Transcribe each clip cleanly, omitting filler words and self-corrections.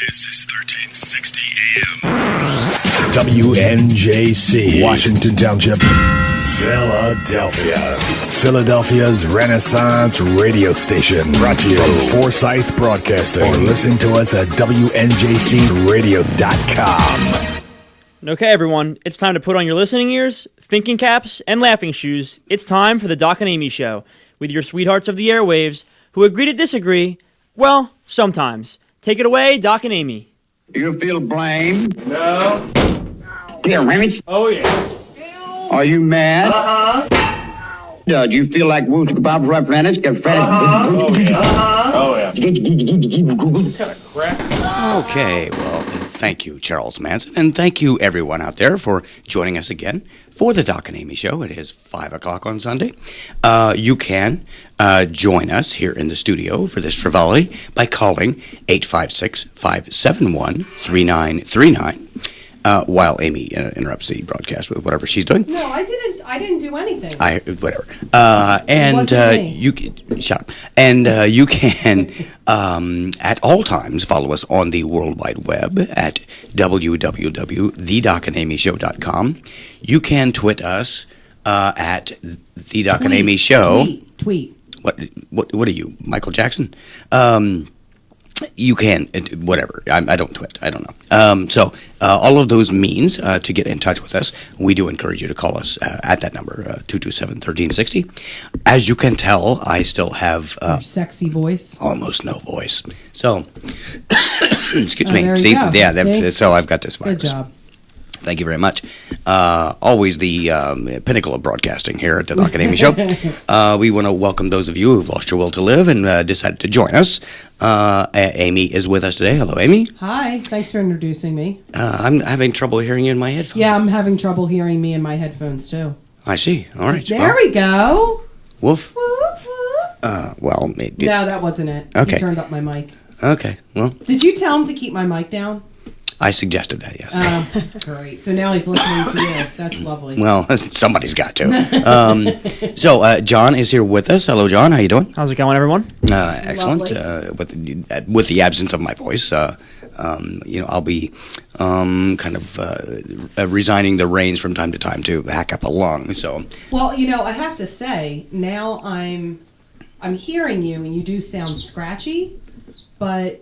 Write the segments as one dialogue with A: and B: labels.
A: This is 1360 AM.
B: WNJC, Washington Township, Philadelphia. Philadelphia's Renaissance radio station. Brought to you from Forsyth Broadcasting. Or listen to us at WNJCradio.com.
C: Okay, everyone, it's time to put on your listening ears, thinking caps, and laughing shoes. It's time for the Doc and Amy Show, with your sweethearts of the airwaves who agree to disagree. Well, sometimes. Take it away, Doc and Amy.
D: Do you feel blamed?
E: No.
D: Dear Remich?
E: Oh, yeah.
D: Are you mad?
E: Uh-huh.
D: Do you feel like Wooster Bob Referendus?
E: Oh, yeah. Oh, yeah.
D: What
E: kind of crap?
F: Okay, well, thank you, Charles Manson, and thank you, everyone out there, for joining us again for the Doc and Amy Show. It is 5 o'clock on Sunday. You can join us here in the studio for this frivolity by calling 856-571-3939 while Amy interrupts the broadcast with whatever she's doing.
G: No, I didn't do anything.
F: Whatever. You can shut up. And you can at all times follow us on the World Wide Web at www.thedocandamyshow.com. You can tweet us at the Doc and Amy Show.
G: Tweet.
F: What are you, Michael Jackson? You can, whatever. I don't tweet. I don't know. So all of those means to get in touch with us. We do encourage you to call us at that number, 227-1360. As you can tell, I still have...
G: Your sexy voice.
F: Almost no voice. So, excuse me.
G: There
F: See,
G: you go. See?
F: So I've got this virus.
G: Good job.
F: Thank you very much. Always the pinnacle of broadcasting here at the Doc and Amy Show. We want to welcome those of you who've lost your will to live and decided to join us. Amy is with us today. Hello, Amy.
G: Hi. Thanks for introducing me.
F: I'm having trouble hearing you in my headphones.
G: Yeah, I'm having trouble hearing me in my headphones, too.
F: I see. All right.
G: There we go.
F: Woof.
G: Whoop, whoop. No, that wasn't it.
F: Okay.
G: You turned up my mic.
F: Okay. Well,
G: Did you tell him to keep my mic down?
F: I suggested that, yes.
G: Great. So now he's listening to you. That's lovely.
F: Well, somebody's got to. So John is here with us. Hello, John. How you doing?
C: How's it going, everyone?
F: Excellent. With the absence of my voice, I'll be kind of resigning the reins from time to time to hack up a lung. So.
G: Well, I have to say now I'm hearing you and you do sound scratchy, but.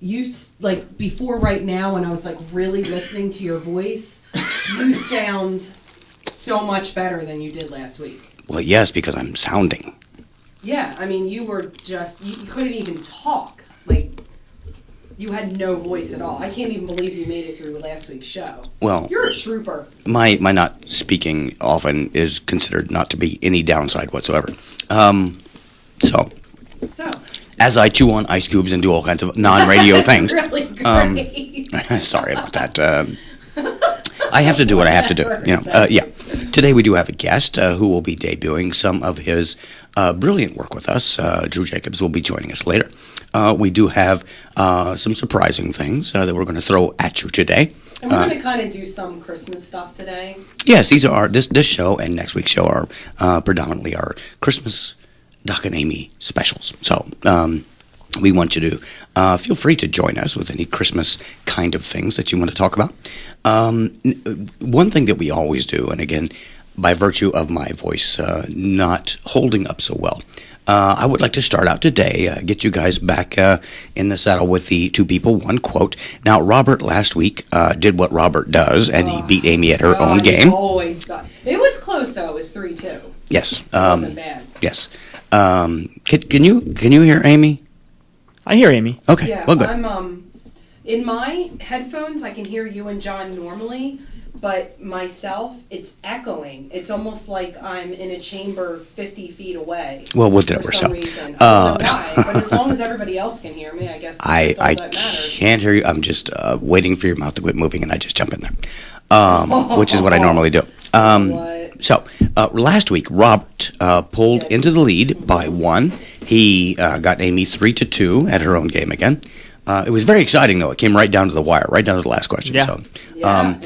G: You, like, before right now, when I was, like, really listening to your voice, you sound so much better than you did last week.
F: Well, yes, because I'm sounding.
G: Yeah, I mean, you were just, you couldn't even talk. Like, you had no voice at all. I can't even believe you made it through last week's show.
F: Well,
G: you're a trooper.
F: My not speaking often is considered not to be any downside whatsoever. So. As I chew on ice cubes and do all kinds of non-radio things.
G: Really great.
F: Sorry about that. I have to do what I have to do. Yeah. Today we do have a guest who will be debuting some of his brilliant work with us. Drew Jacobs will be joining us later. We do have some surprising things that we're going to throw at you today.
G: And we're going to kind of do some Christmas stuff today.
F: Yes, these are this show and next week's show are predominantly our Christmas Doc and Amy specials. So we want you to feel free to join us with any Christmas kind of things that you want to talk about. One thing that we always do, and again, by virtue of my voice not holding up so well, I would like to start out today, get you guys back in the saddle with the two people, one quote. Now, Robert last week did what Robert does, and he beat Amy at her own game.
G: He always does. It was close, though. It was 3-2.
F: Yes.
G: It wasn't bad.
F: Yes. Can you hear Amy?
C: I hear Amy.
F: Okay.
G: Yeah,
F: well, good.
G: I'm in my headphones. I can hear you and John normally, but myself, it's echoing. It's almost like I'm in a chamber 50 feet away.
F: Well, whatever.
G: For some reason. I don't know why, but as long as everybody else can hear me, I guess that's all that matters.
F: Can't hear you. I'm just waiting for your mouth to quit moving, and I just jump in there, which is what I normally do. So, last week, Robert pulled into the lead by 1. He got Amy 3-2 at her own game again. It was very exciting, though. It came right down to the wire, right down to the last question.
C: Yeah.
F: So,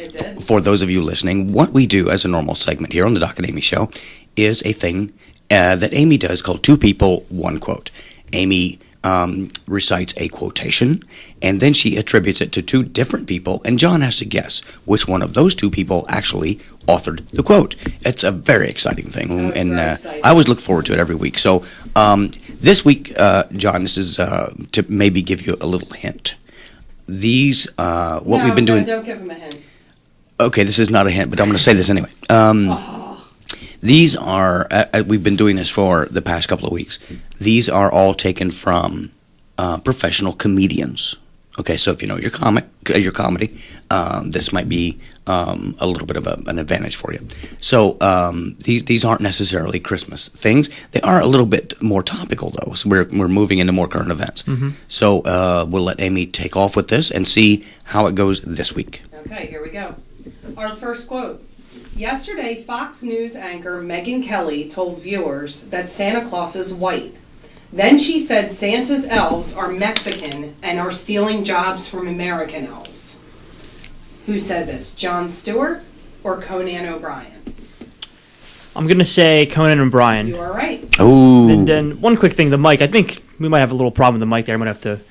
G: it did.
F: For those of you listening, what we do as a normal segment here on the Doc and Amy Show is a thing that Amy does called Two People, One Quote. Amy recites a quotation, and then she attributes it to two different people, and John has to guess which one of those two people actually authored the quote. It's a very exciting thing, and
G: very exciting.
F: I always look forward to it every week. So this week, John, this is to maybe give you a little hint. These, we've been doing...
G: Don't give him a hint.
F: Okay, this is not a hint, but I'm going to say this anyway. These are, we've been doing this for the past couple of weeks. These are all taken from professional comedians. Okay, so if you know your comedy, this might be a little bit of an advantage for you. So these aren't necessarily Christmas things. They are a little bit more topical, though. So we're moving into more current events. Mm-hmm. So we'll let Amy take off with this and see how it goes this week.
G: Okay, here we go. Our first quote. Yesterday, Fox News anchor Megyn Kelly told viewers that Santa Claus is white. Then she said Santa's elves are Mexican and are stealing jobs from American elves. Who said this, Jon Stewart or Conan O'Brien?
C: I'm going to say Conan O'Brien.
G: You are right.
F: Ooh.
C: And then one quick thing, the mic. I think we might have a little problem with the mic there. I'm going to have to...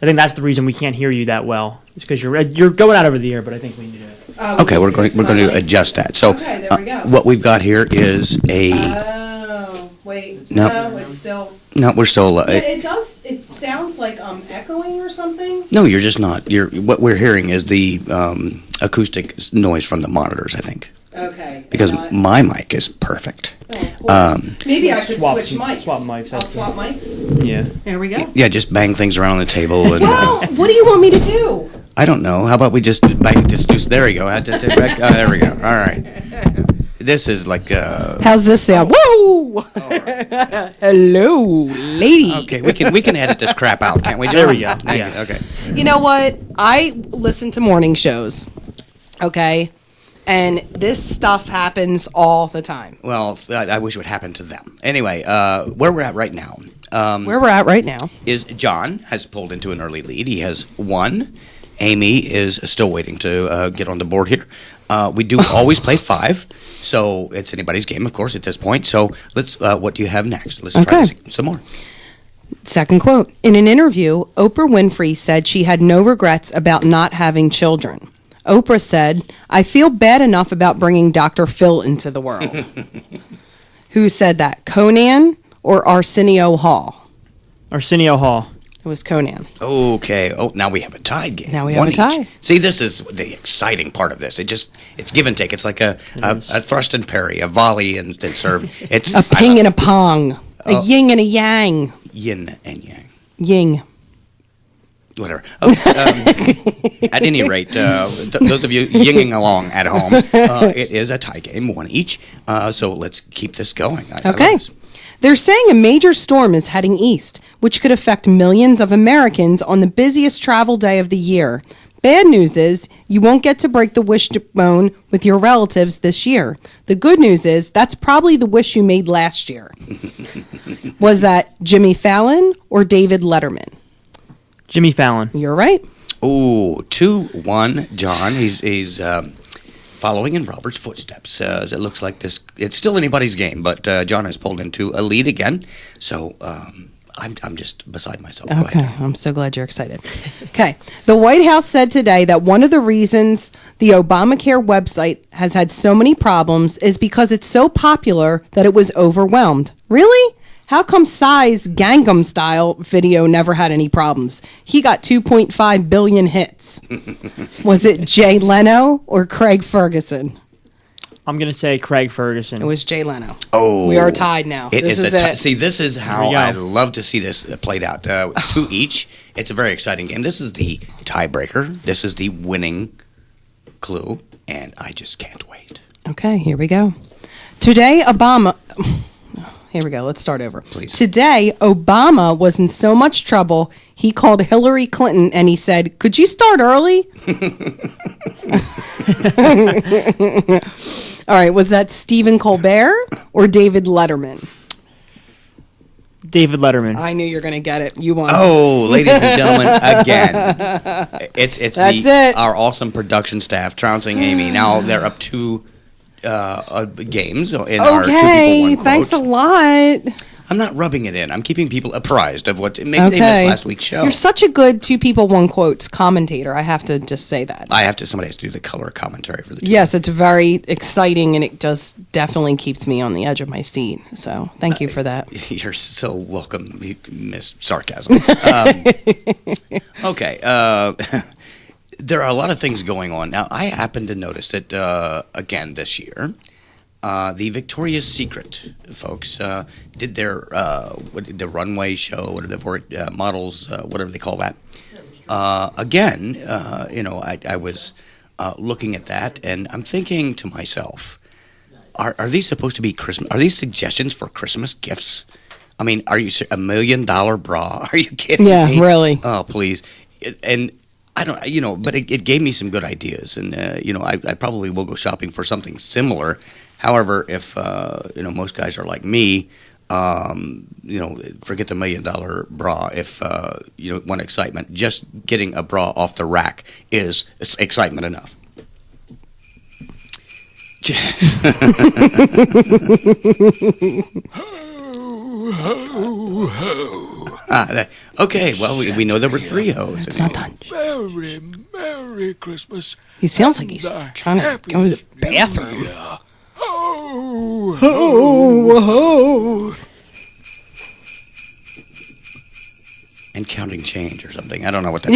C: I think that's the reason we can't hear you that well. It's because you're going out over the air, but I think we need to...
F: Okay, we're going to adjust that. So
G: Okay, there we go.
F: what we've got here is a...
G: Oh, wait.
F: No.
G: No, it's still...
F: No, we're still...
G: Yeah, it does. It sounds like echoing or something.
F: No, you're just not. What we're hearing is the acoustic noise from the monitors, I think.
G: Okay.
F: Because
G: and
F: my mic is perfect.
G: well, maybe I could
C: swap
G: switch mics.
C: swap mics,
G: I'll
C: that's
G: swap mics.
C: Yeah.
G: There we go.
F: Yeah, just bang things around the table. And,
G: Well, what do you want me to do?
F: I don't know. How about we just bang, just there we go. There we go. All right. This is like...
G: How's this sound? Woo! Hello, lady.
F: Okay, we can edit this crap out, can't we, John?
C: There we go. Yeah.
F: Okay.
G: You know what? I listen to morning shows, okay? And this stuff happens all the time.
F: Well, I wish it would happen to them. Anyway, where we're at right now...
G: Where we're at right now.
F: is John has pulled into an early lead. He has won. Amy is still waiting to get on the board here. We do always play 5, so it's anybody's game, of course, at this point. So let's. What do you have next? Let's try this, some more.
G: Second quote. In an interview, Oprah Winfrey said she had no regrets about not having children. Oprah said, "I feel bad enough about bringing Dr. Phil into the world." Who said that? Conan or Arsenio Hall?
C: Arsenio Hall.
G: It was Conan.
F: Okay. Oh, now we have a tied game.
G: Now we have
F: One
G: a tie.
F: each. See, this is the exciting part of this. It's give and take. It's like a thrust and parry, a volley and then serve. It's
G: A ping and a pong. A yin and a yang.
F: yin and yang.
G: Ying.
F: Whatever. Oh, at any rate, those of you yinging along at home, it is a tie game, one each. So let's keep this going. I love
G: Okay.
F: this.
G: They're saying a major storm is heading east, which could affect millions of Americans on the busiest travel day of the year. Bad news is you won't get to break the wishbone with your relatives this year. The good news is that's probably the wish you made last year. Was that Jimmy Fallon or David Letterman?
C: Jimmy Fallon.
G: You're right.
F: Ooh, 2-1, John. He's following in Robert's footsteps. As it looks like it's still anybody's game, but John has pulled into a lead again. So I'm just beside myself. Go
G: Okay,
F: ahead.
G: I'm so glad you're excited. Okay, the White House said today that one of the reasons the Obamacare website has had so many problems is because it's so popular that it was overwhelmed. Really? How come Psy's Gangnam Style video never had any problems? He got 2.5 billion hits. Was it Jay Leno or Craig Ferguson?
C: I'm going to say Craig Ferguson.
G: It was Jay Leno.
F: Oh,
G: We are tied now.
F: This
G: This is
F: is
G: it.
F: See, this is how
C: There we go.
F: I love to see this played out. 2 each. It's a very exciting game. This is the tiebreaker. This is the winning clue, and I just can't wait.
G: Okay, here we go. Today, Obama... Here we go. Let's start over.
F: Please.
G: Today, Obama was in so much trouble, he called Hillary Clinton and he said, "Could you start early?" All right. Was that Stephen Colbert or David Letterman?
C: David Letterman.
G: I knew you were going to get it. You won.
F: Oh, ladies and gentlemen, again, it's
G: That's it.
F: our awesome production staff trouncing Amy. Now they're up 2 games in our 2 people,
G: Okay.
F: 1 quote.
G: Thanks a lot.
F: I'm not rubbing it in. I'm keeping people apprised of what maybe they missed last week's show.
H: You're such a good two people, one quotes commentator. I have to just say that.
F: Somebody has to do the color commentary for the team.
H: Yes, it's very exciting, and it just definitely keeps me on the edge of my seat. So thank you for that.
F: You're so welcome, Miss Sarcasm. Okay. There are a lot of things going on. Now, I happen to notice that, again, this year, the Victoria's Secret folks did their the runway show, whatever the models, whatever they call that. Again, I was looking at that, and I'm thinking to myself, are these supposed to be Christmas? Are these suggestions for Christmas gifts? I mean, are you $1 million bra? Are you kidding me?
H: Yeah, really.
F: Oh, please. And I don't, but it gave me some good ideas, and I probably will go shopping for something similar. However, if most guys are like me, forget the $1 million bra. If you want excitement, just getting a bra off the rack is excitement enough. Okay, well, we know there were 3 hoes.
H: It's not done.
E: Merry Christmas.
H: He sounds like he's trying to go to the bathroom.
E: Ho,
H: Ho, ho.
F: And counting change or something. I don't know what that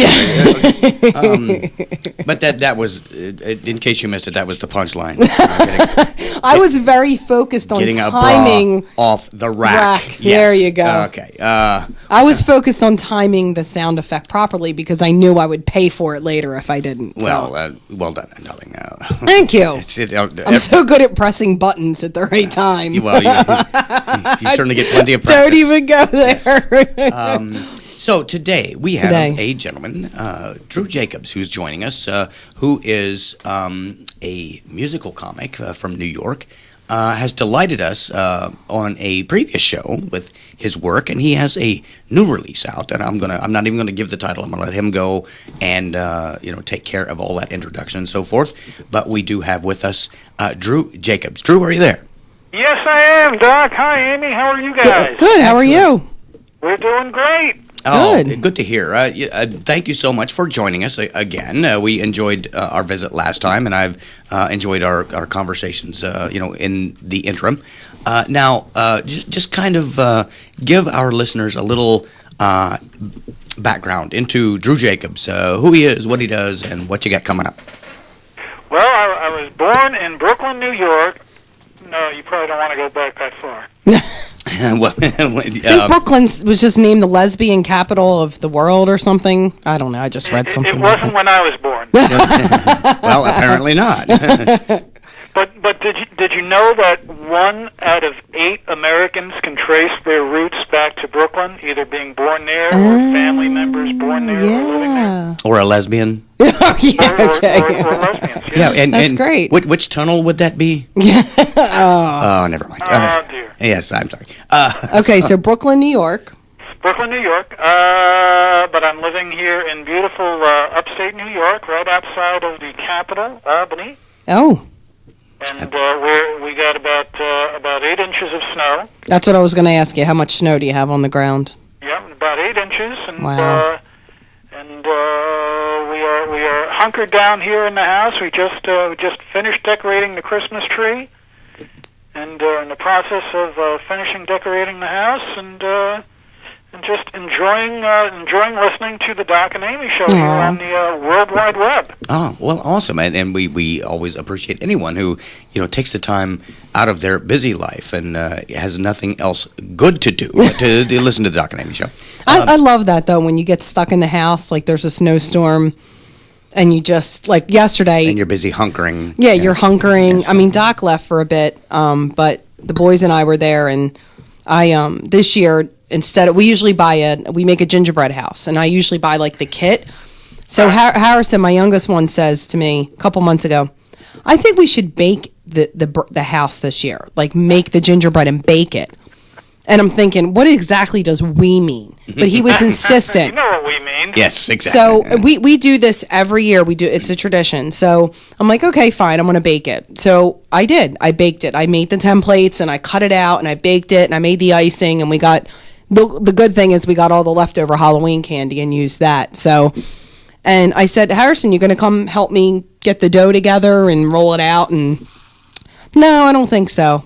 F: is. But that was, in case you missed it, that was the punchline.
H: I was very focused on
F: Getting
H: timing.
F: a bra off the rack. Yes.
H: There you go.
F: Okay.
H: I was focused on timing the sound effect properly because I knew I would pay for it later if I didn't.
F: Well done, darling.
H: Thank you. I'm so good at pressing buttons at the right time.
F: Well, you certainly get plenty of practice.
H: Don't even go there.
F: Yes. So today we have a gentleman, Drew Jacobs, who's joining us, who is a musical comic from New York. Has delighted us on a previous show with his work, and he has a new release out. And I'm not even gonna give the title. I'm gonna let him go and take care of all that introduction and so forth. But we do have with us Drew Jacobs. Drew, are you there?
I: Yes, I am, Doc. Hi, Amy. How are you guys?
H: Good. How are you?
I: We're doing great.
F: Oh, good to hear. Thank you so much for joining us again. We enjoyed our visit last time, and I've enjoyed our conversations, in the interim. Now, just kind of give our listeners a little background into Drew Jacobs, who he is, what he does, and what you got coming up.
I: Well, I was born in Brooklyn, New York. No, you probably don't want to go back that far.
H: I think Brooklyn was just named the lesbian capital of the world or something. I don't know. I just read something.
I: It wasn't when I was born.
F: Well, apparently not.
I: But did you know that 1 out of 8 Americans can trace their roots back to Brooklyn, either being born there or family members born there or living there?
F: Or a lesbian.
H: Oh, yeah, okay.
I: Or lesbians.
F: Yeah, and
H: that's great.
F: Which tunnel would that be?
H: Yeah.
F: Oh, never mind.
I: Oh, dear.
F: Yes, I'm sorry.
H: Okay, so Brooklyn, New York.
I: Brooklyn, New York, but I'm living here in beautiful upstate New York, right outside of the capital, Albany.
H: Oh.
I: And we got about 8 inches of snow.
H: That's what I was going to ask you. How much snow do you have on the ground?
I: Yeah, about 8 inches, and
H: wow.
I: We are hunkered down here in the house. We just finished decorating the Christmas tree, and in the process of finishing decorating the house, and just enjoying listening to the Doc and Amy show here on the World Wide Web.
F: Oh, well, awesome. And we always appreciate anyone who, takes the time out of their busy life and has nothing else good to do to listen to the Doc and Amy show.
H: I love that, though, when you get stuck in the house, like there's a snowstorm, and you just, like yesterday...
F: And you're busy hunkering.
H: Yeah, you're hunkering. I mean, Doc left for a bit, but the boys and I were there, and I, this year... Instead, we usually we make a gingerbread house, and I usually buy like the kit. So Harrison, my youngest one, says to me a couple months ago, I think we should bake the house this year, like make the gingerbread and bake it. And I'm thinking, what exactly does we mean? But he was insistent.
I: You know what we mean.
F: Yes, exactly.
H: So we do this every year. It's a tradition. So I'm like, okay, fine. I'm going to bake it. So I did. I baked it. I made the templates and I cut it out and I baked it and I made the icing and we got the good thing is we got all the leftover Halloween candy and used that. So, and I said, Harrison, you going to come help me get the dough together and roll it out? And no, I don't think so.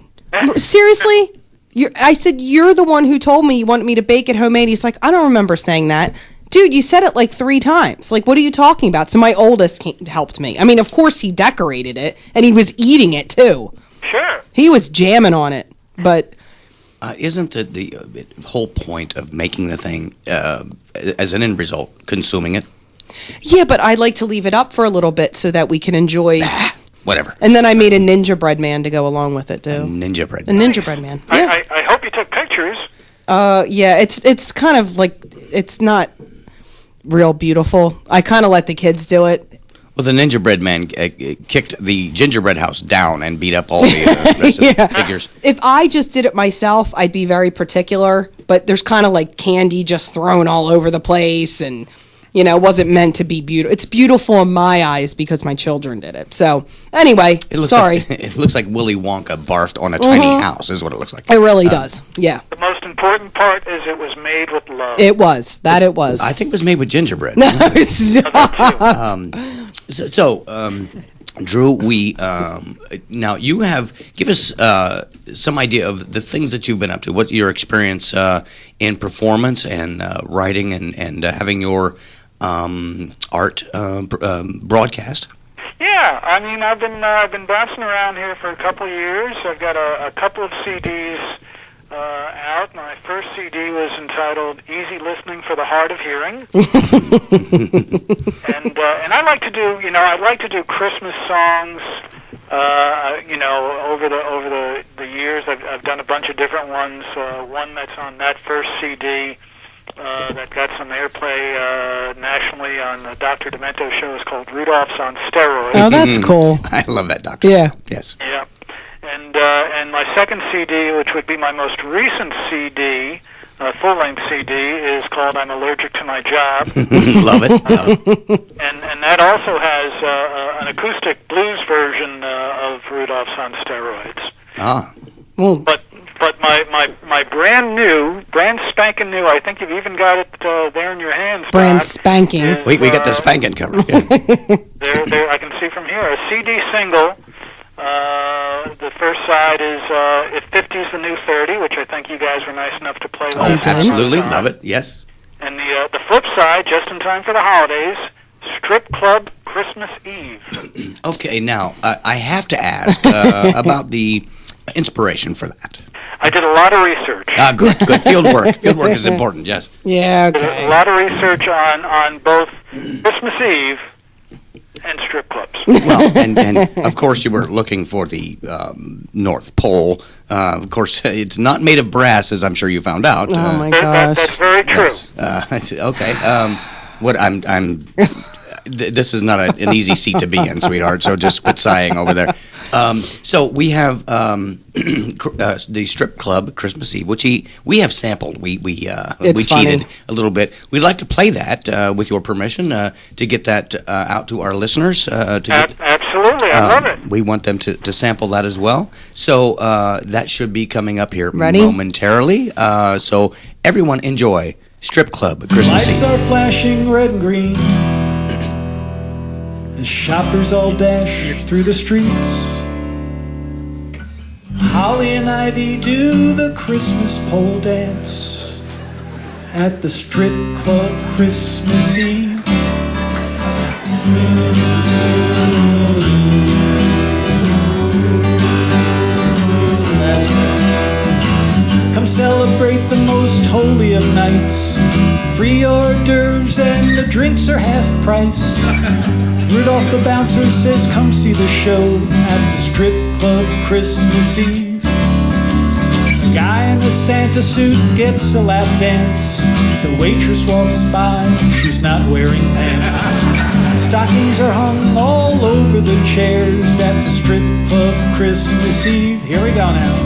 H: Seriously? I said, you're the one who told me you wanted me to bake it homemade. He's like, I don't remember saying that. Dude, you said it like 3 times. Like, what are you talking about? So my oldest helped me. I mean, of course he decorated it, and he was eating it, too.
I: Sure.
H: He was jamming on it, but...
F: Isn't the whole point of making the thing, as an end result, consuming it?
H: Yeah, but I like to leave it up for a little bit so that we can enjoy...
F: Whatever.
H: And then I made a ninja bread man to go along with it, too.
F: A ninja bread
H: man. Yeah.
I: I hope you took pictures.
H: Yeah, it's kind of like, it's not real beautiful. I kind of let the kids do it.
F: Well, the ninja bread man kicked the gingerbread house down and beat up all the rest of the figures.
H: If I just did it myself, I'd be very particular, but there's kind of like candy just thrown all over the place and... it wasn't meant to be beautiful. It's beautiful in my eyes because my children did it. So, anyway, sorry.
F: It looks like Willy Wonka barfed on a tiny house is what it looks like.
H: It really does, yeah.
I: The most important part is it was made with love.
H: It was. It was.
F: I think it was made with gingerbread.
H: No, stop.
F: Drew, now you give us some idea of the things that you've been up to. What's your experience in performance and writing and having your art broadcast?
I: Yeah, I mean, I've been bouncing around here for a couple of years. I've got a couple of CDs out. My first CD was entitled "Easy Listening for the Hard of Hearing," and I like to do Christmas songs. Over the years, I've done a bunch of different ones. One that's on that first CD. That got some airplay nationally on the Dr. Demento show is called Rudolph's on Steroids.
H: Oh, that's cool.
F: I love that, Doctor.
H: Yeah.
F: Yes.
I: Yeah. And my second CD, which would be my most recent CD, full-length CD, is called I'm Allergic to My Job.
F: Love it.
I: And that also has an acoustic blues version of Rudolph's on Steroids.
F: Ah.
H: Well,
I: But my brand spanking new, I think you've even got it there in your hands,
H: brand
I: Bob,
H: spanking.
I: is,
F: We got the spanking covered. Yeah.
I: there, I can see from here, a CD single. The first side is If 50's the New 30, which I think you guys were nice enough to play
F: Oh,
I: last time.
F: absolutely. Love it. Yes.
I: And the flip side, just in time for the holidays, Strip Club Christmas Eve.
F: Okay, now, I have to ask about the inspiration for that.
I: I did a lot of research.
F: Good. Field work. Field work is important, yes.
H: Yeah,
I: Did
H: okay.
I: a lot of research on both Christmas Eve and strip clubs.
F: Well, and of course you were looking for the North Pole. Of course, it's not made of brass, as I'm sure you found out.
H: Oh my gosh.
I: That's very true.
F: Yes. Okay. What I'm. This is not an easy seat to be in, sweetheart. So just quit sighing over there. So we have the strip club Christmas Eve, which we have sampled. We cheated a little bit. We'd like to play that with your permission to get that out to our listeners.
I: Absolutely, I love it.
F: We want them to sample that as well. So that should be coming up here
H: Ready?
F: momentarily. So everyone enjoy Strip Club Christmas
J: Lights
F: Eve.
J: are flashing red and green as shoppers all dash through the streets. Holly and Ivy do the Christmas pole dance at the Strip Club Christmas Eve. That's right. Come celebrate the most holy of nights. Free hors d'oeuvres and the drinks are half price. Rudolph the bouncer says come see the show at the Strip Club Christmas Eve. A guy in a Santa suit gets a lap dance. The waitress walks by, she's not wearing pants. Stockings are hung all over the chairs at the Strip Club Christmas Eve. Here we go now.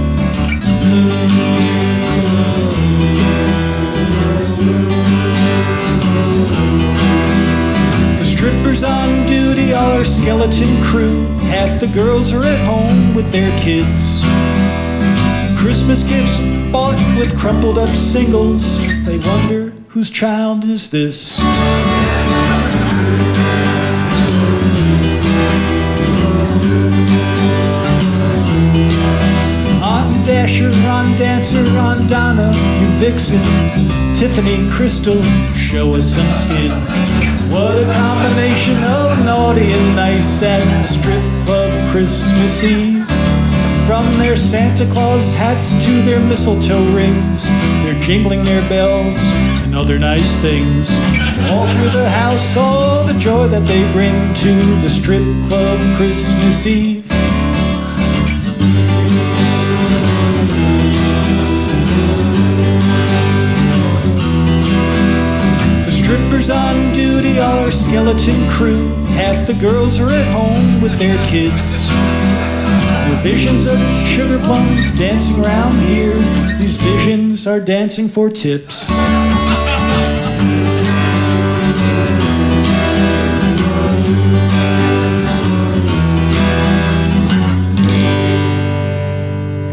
J: strippers on duty, all our skeleton crew. Half the girls are at home with their kids. Christmas gifts bought with crumpled up singles. They wonder, whose child is this? On Dasher, on Dancer, on Donna, you vixen, Tiffany, Crystal, show us some skin. What a combination of naughty and nice at the strip club Christmas Eve. From their Santa Claus hats to their mistletoe rings, they're jingling their bells and other nice things. All through the house, all the joy that they bring to the strip club Christmas Eve. The strippers on duty, all our skeleton crew. Half the girls are at home with their kids. No visions of sugar plums dancing around here. These visions are dancing for tips.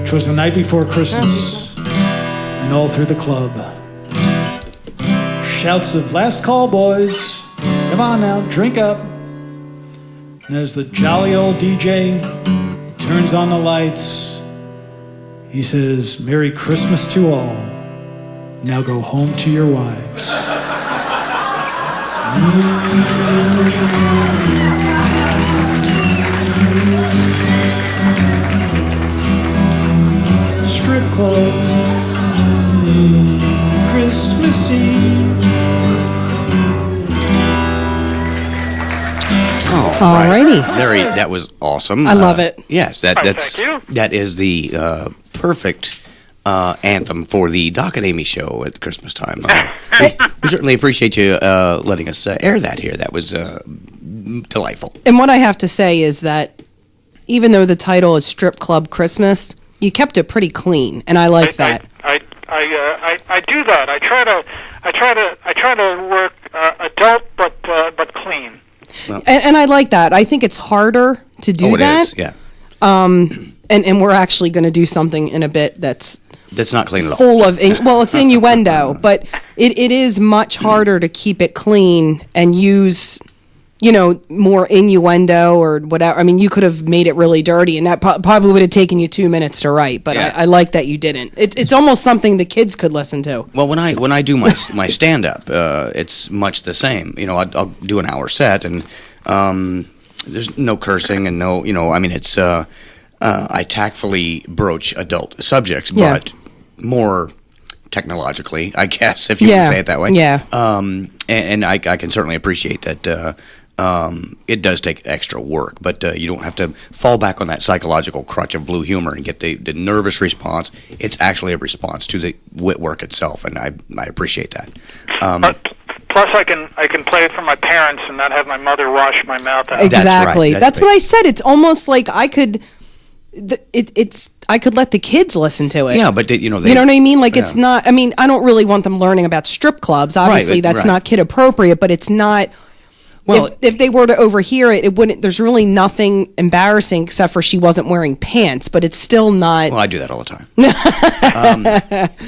J: Twas the night before Christmas, and all through the club, shouts of "Last call, boys! Come on now, drink up!" And as the jolly old DJ turns on the lights, he says, "Merry Christmas to all. Now go home to your wives." Strip club, Christmas Eve.
H: Alrighty.
F: That was awesome.
H: I love it.
F: Yes, that's
I: thank you.
F: that is the perfect anthem for the Doc and Amy show at Christmas time. We certainly appreciate you letting us air that here. That was delightful.
H: And what I have to say is that even though the title is Strip Club Christmas, you kept it pretty clean, and I like that.
I: I do that. I try to work adult but clean.
F: Well,
H: And I like that. I think it's harder to do
F: it
H: that.
F: is, yeah.
H: And we're actually going to do something in a bit that's
F: not clean at all.
H: full of well, it's innuendo, but it is much harder to keep it clean and use, more innuendo or whatever. I mean, you could have made it really dirty, and that probably would have taken you 2 minutes to write. But
F: Yeah.
H: I like that you didn't. It's almost something the kids could listen to.
F: Well, when I do my stand up, it's much the same. I'll do an hour set, and there's no cursing and no, I mean, it's I tactfully broach adult subjects,
H: Yeah.
F: but more technologically, I guess, if you can say it that way.
H: Yeah.
F: And I can certainly appreciate that. It does take extra work, but you don't have to fall back on that psychological crutch of blue humor and get the nervous response. It's actually a response to the wit work itself, and I appreciate that.
I: Plus, I can play it for my parents and not have my mother wash my mouth out.
H: Exactly.
F: That's right.
H: That's what I said. It's almost like I could. I could let the kids listen to it.
F: Yeah, but they,
H: you know what I mean? Like, it's not. I mean, I don't really want them learning about strip clubs. Obviously, that's
F: right.
H: not kid appropriate. But it's not. Well, if they were to overhear it, it wouldn't. There's really nothing embarrassing except for she wasn't wearing pants. But it's still not.
F: Well, I do that all the time.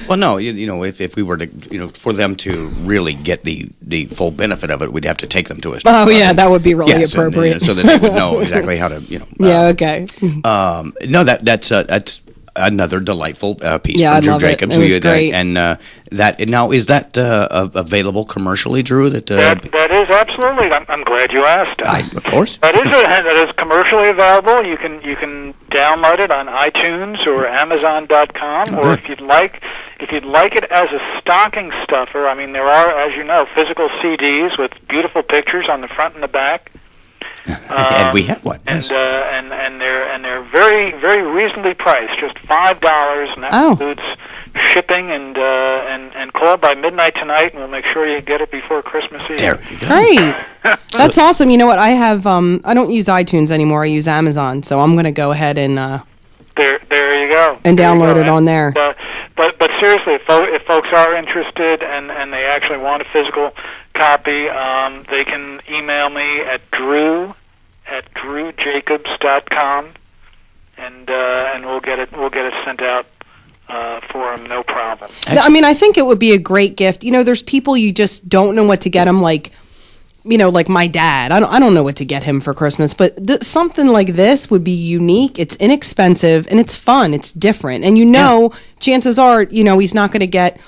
F: Well, no, if we were to, for them to really get the full benefit of it, we'd have to take them to a strip club.
H: Yeah, that would be really
F: Yes,
H: appropriate.
F: so that they would know exactly how to,
H: Yeah. Okay.
F: No, that's another delightful piece
H: Yeah,
F: from
H: I
F: Drew
H: love it.
F: Jacobs.
H: It was great.
F: And that now, is that available commercially, Drew?
I: That is absolutely. I'm glad you asked.
F: Of course.
I: That is commercially available. You can download it on iTunes or Amazon.com, or if you'd like it as a stocking stuffer. I mean, there are, as you know, physical CDs with beautiful pictures on the front and the back.
F: And we have one.
I: And
F: Yes.
I: and they're very, very reasonably priced, just $5, and that includes shipping. And call by midnight tonight, and we'll make sure you get it before Christmas Eve.
F: There you go.
H: Great. That's awesome. You know what? I have. I don't use iTunes anymore. I use Amazon. So I'm gonna go ahead and.
I: There you go.
H: And
I: There you
H: download
I: go.
H: it on there.
I: But seriously, if folks are interested and they actually want a physical copy, they can email me at drew@drewjacobs.com, and we'll get it sent out for him, no problem.
H: I mean, I think it would be a great gift. You know, there's people you just don't know what to get them, like, you know, like my dad. I don't know what to get him for Christmas, but something like this would be unique. It's inexpensive and it's fun. It's different. And chances are, you know, he's not going to get,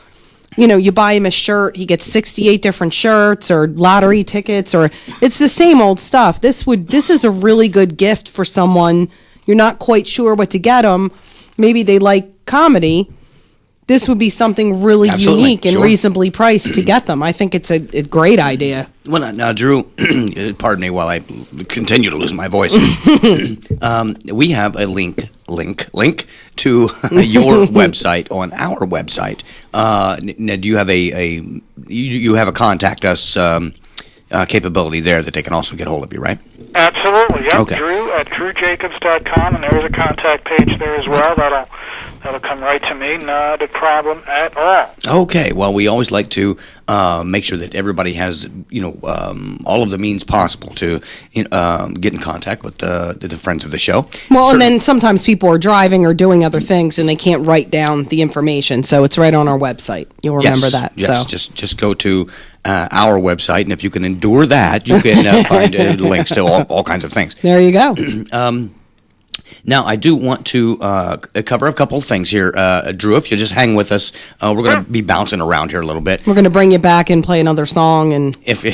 H: you know, you buy him a shirt, he gets 68 different shirts or lottery tickets, or it's the same old stuff. This is a really good gift for someone you're not quite sure what to get them. Maybe they like comedy. This would be something really unique and reasonably priced to get them. I think it's a great idea.
F: Well, now, Drew, pardon me while I continue to lose my voice. We have a link to your website on our website. Now, do you have you have a contact us capability there that they can also get hold of you, right?
I: Absolutely. Yep.
F: Okay.
I: Drew at drewjacobs.com, and there is a contact page there as well. That'll come right to me. Not a problem at all.
F: Okay. Well, we always like to make sure that everybody has, you know, all of the means possible to get in contact with the friends of the show.
H: Well, and then sometimes people are driving or doing other things and they can't write down the information, so it's right on our website. You'll remember that.
F: Yes. So. Just go to our website, and if you can endure that, you can find links to all kinds of things.
H: There you go.
F: Now, I do want to cover a couple of things here. Drew, if you just hang with us, we're going to be bouncing around here a little bit.
H: We're going to bring you back and play another song. And
F: if you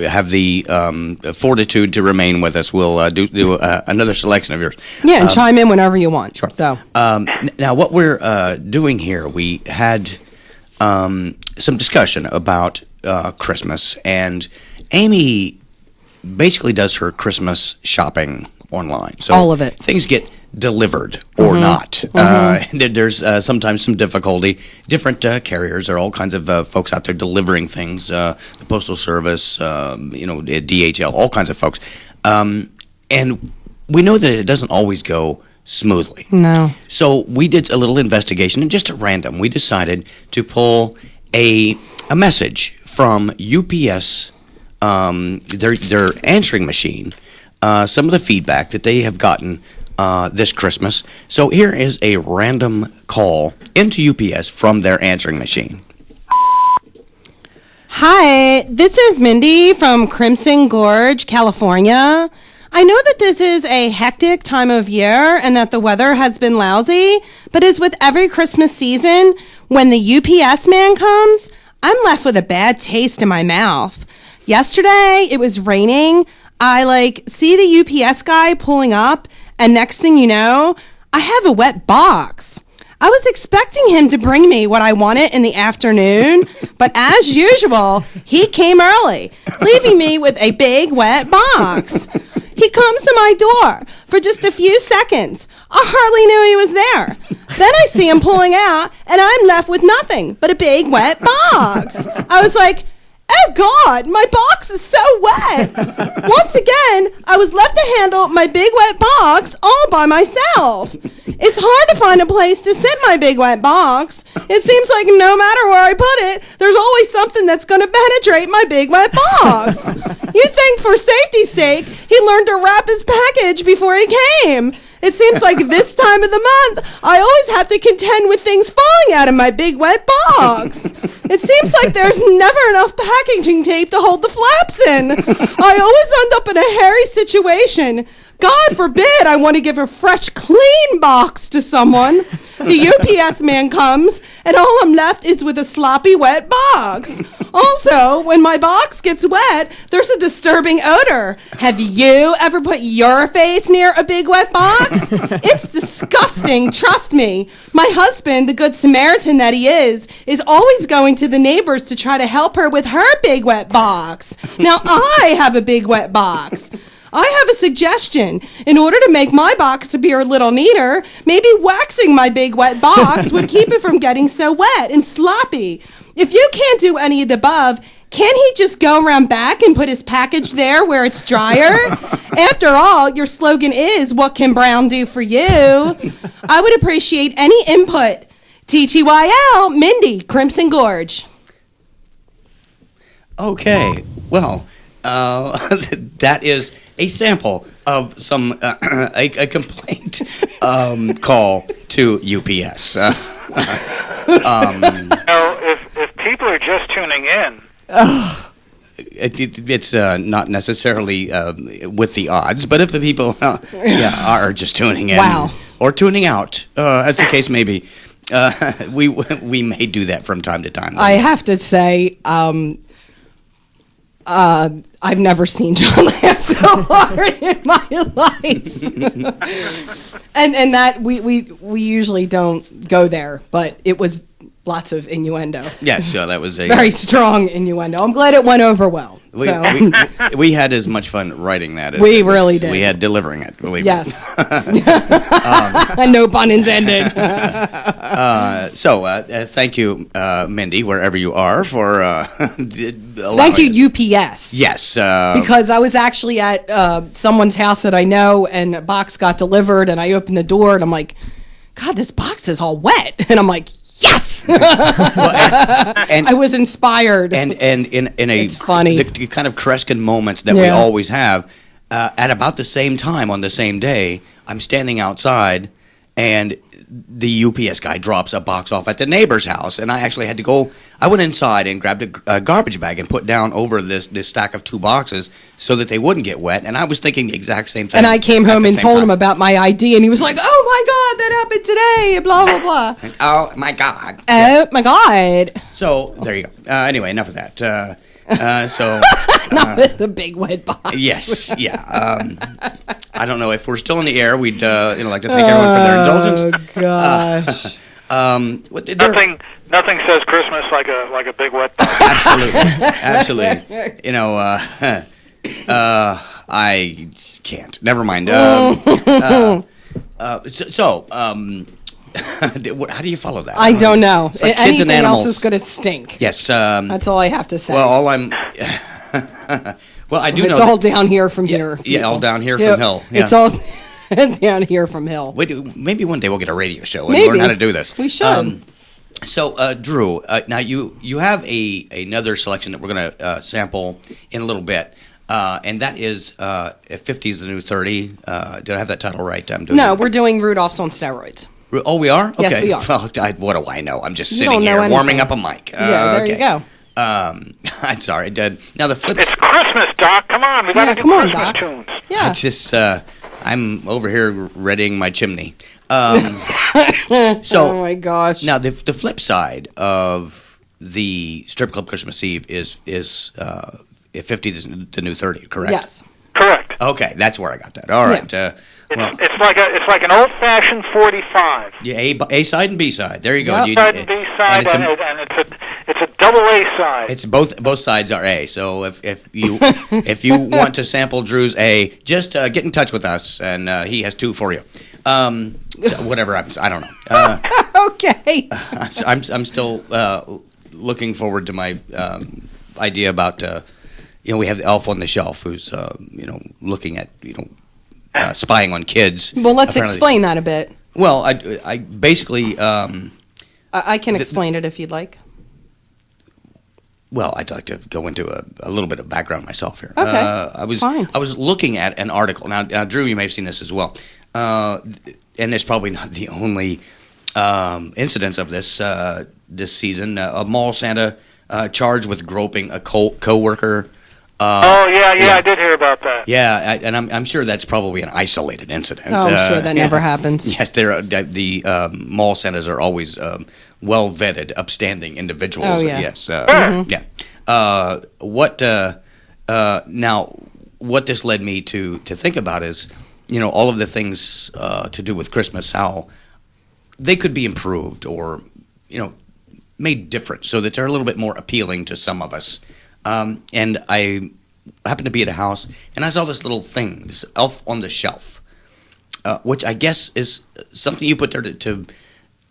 F: have the fortitude to remain with us, we'll do another selection of yours.
H: Yeah, and chime in whenever you want.
F: Sure.
H: So
F: now, what we're doing here, we had some discussion about Christmas, and Amy basically does her Christmas shopping online. So
H: all of it.
F: Things get delivered or not. There's sometimes some difficulty. Different carriers, there are all kinds of folks out there delivering things. The Postal Service, DHL, all kinds of folks. And we know that it doesn't always go smoothly.
H: No.
F: So we did a little investigation, and just at random, we decided to pull a message from UPS, their answering machine, some of the feedback that they have gotten this Christmas. So here is a random call into UPS from their answering machine.
H: Hi, this is Mindy from Crimson Gorge, California. I know that this is a hectic time of year and that the weather has been lousy, but as with every Christmas season, when the UPS man comes, I'm left with a bad taste in my mouth. Yesterday, it was raining. I see the UPS guy pulling up, and next thing you know, I have a wet box. I was expecting him to bring me what I wanted in the afternoon, but as usual, he came early, leaving me with a big wet box. He comes to my door for just a few seconds. I hardly knew he was there. Then I see him pulling out, and I'm left with nothing but a big wet box. I was like, oh God, my box is so wet. Once again, I was left to handle my big wet box all by myself. It's hard to find a place to sit my big wet box. It seems like no matter where I put it, there's always something that's going to penetrate my big wet box. You'd think for safety's sake, he learned to wrap his package before he came. It seems like this time of the month, I always have to contend with things falling out of my big wet box. It seems like there's never enough packaging tape to hold the flaps in. I always end up in a hairy situation. God forbid I want to give a fresh, clean box to someone. The UPS man comes, and all I'm left is with a sloppy, wet box. Also, when my box gets wet, there's a disturbing odor. Have you ever put your face near a big wet box? It's disgusting, trust me. My husband, the good Samaritan that he is always going to the neighbors to try to help her with her big wet box. Now I have a big wet box. I have a suggestion. In order to make my box appear a little neater, maybe waxing my big wet box would keep it from getting so wet and sloppy. If you can't do any of the above, can't he just go around back and put his package there where it's drier? After all, your slogan is, what can Brown do for you? I would appreciate any input. TTYL, Mindy, Crimson Gorge.
F: Okay, well, that is a sample of some a complaint call to UPS.
I: If people are just tuning in,
F: it's not necessarily with the odds, but if the people are just tuning in or tuning out, as the case may be, we may do that from time to time.
H: I have to say, I've never seen John laugh so hard in my life. and that we usually don't go there, but it was lots of innuendo.
F: Yes, that was a
H: very strong innuendo. I'm glad it went over well.
F: We had as much fun writing that as
H: we really did.
F: We had delivering it, believe
H: yes. me. No pun intended.
F: Thank you, Mindy, wherever you are, for
H: thank you, UPS.
F: Yes.
H: Because I was actually at someone's house that I know, and a box got delivered, and I opened the door, and I'm like, God, this box is all wet. And I'm like, yes! and I was inspired.
F: And in a
H: it's funny.
F: The kind of Kreskin moments that we always have, at about the same time on the same day, I'm standing outside, and the UPS guy drops a box off at the neighbor's house, and I actually had to go. I went inside and grabbed a garbage bag and put down over this stack of 2 boxes so that they wouldn't get wet. And I was thinking the exact same thing.
H: And I came home and told him about my ID, and he was like, "Oh my God, that happened today!" Blah blah blah.
F: Oh my God.
H: Oh my God.
F: So there you go. Anyway, enough of that.
H: Not the big wet box.
F: Yes, yeah. I don't know if we're still in the air. We'd like to thank everyone for their indulgence.
H: Oh
F: gosh.
I: Nothing says Christmas like a big wet box.
F: Absolutely. I can't. Never mind. How do you follow that?
H: I don't know.
F: It's like
H: anything else is going to stink.
F: Yes.
H: That's all I have to say.
F: Well, well, I do know.
H: It's all down here from here.
F: Yeah, all down here from Hill. Yeah.
H: It's all down here from Hill.
F: Maybe one day we'll get a radio show and learn how to do this.
H: We should.
F: Drew, now you have another selection that we're going to sample in a little bit. And that is if 50 is the new 30. Did I have that title right?
H: We're doing Rudolph's on steroids.
F: Oh, we are? Okay.
H: Yes, we are.
F: Well, what do I know? I'm just sitting here warming up a mic.
H: There you go.
F: I'm sorry. Now the flip.
I: It's Christmas, Doc. Come on, we gotta do Christmas tunes.
H: Yeah.
F: It's just I'm over here readying my chimney.
H: Oh my gosh.
F: Now the flip side of the strip club Christmas Eve is if 50 is the new 30, correct?
H: Yes.
I: Correct.
F: Okay, that's where I got that. All right.
I: It's like an old-fashioned 45.
F: Yeah, A side and B side. There you go.
I: A side and B side, and it's a double A side.
F: It's both sides are A. So if you want to sample Drew's A, just get in touch with us, and he has 2 for you. Whatever happens, I don't know.
H: Okay.
F: I'm still looking forward to my idea about. We have the elf on the shelf who's looking at spying on kids.
H: Well, let's explain that a bit.
F: Well, I basically
H: I can explain it if you'd like.
F: Well, I'd like to go into a little bit of background myself here.
H: Okay,
F: I was looking at an article. Now, Drew, you may have seen this as well, and it's probably not the only incidence of this season. A mall Santa charged with groping a co-worker.
I: I did hear about that.
F: Yeah, and I'm sure that's probably an isolated incident.
H: Oh, I'm sure that never happens.
F: Yes, the mall Santas are always well vetted, upstanding individuals.
H: Oh, yeah.
F: Yes.
H: Mm-hmm.
F: Yeah. Now, what this led me to think about is, all of the things to do with Christmas, how they could be improved or, made different so that they're a little bit more appealing to some of us. And I happened to be at a house, and I saw this little thing, this elf on the shelf, which I guess is something you put there to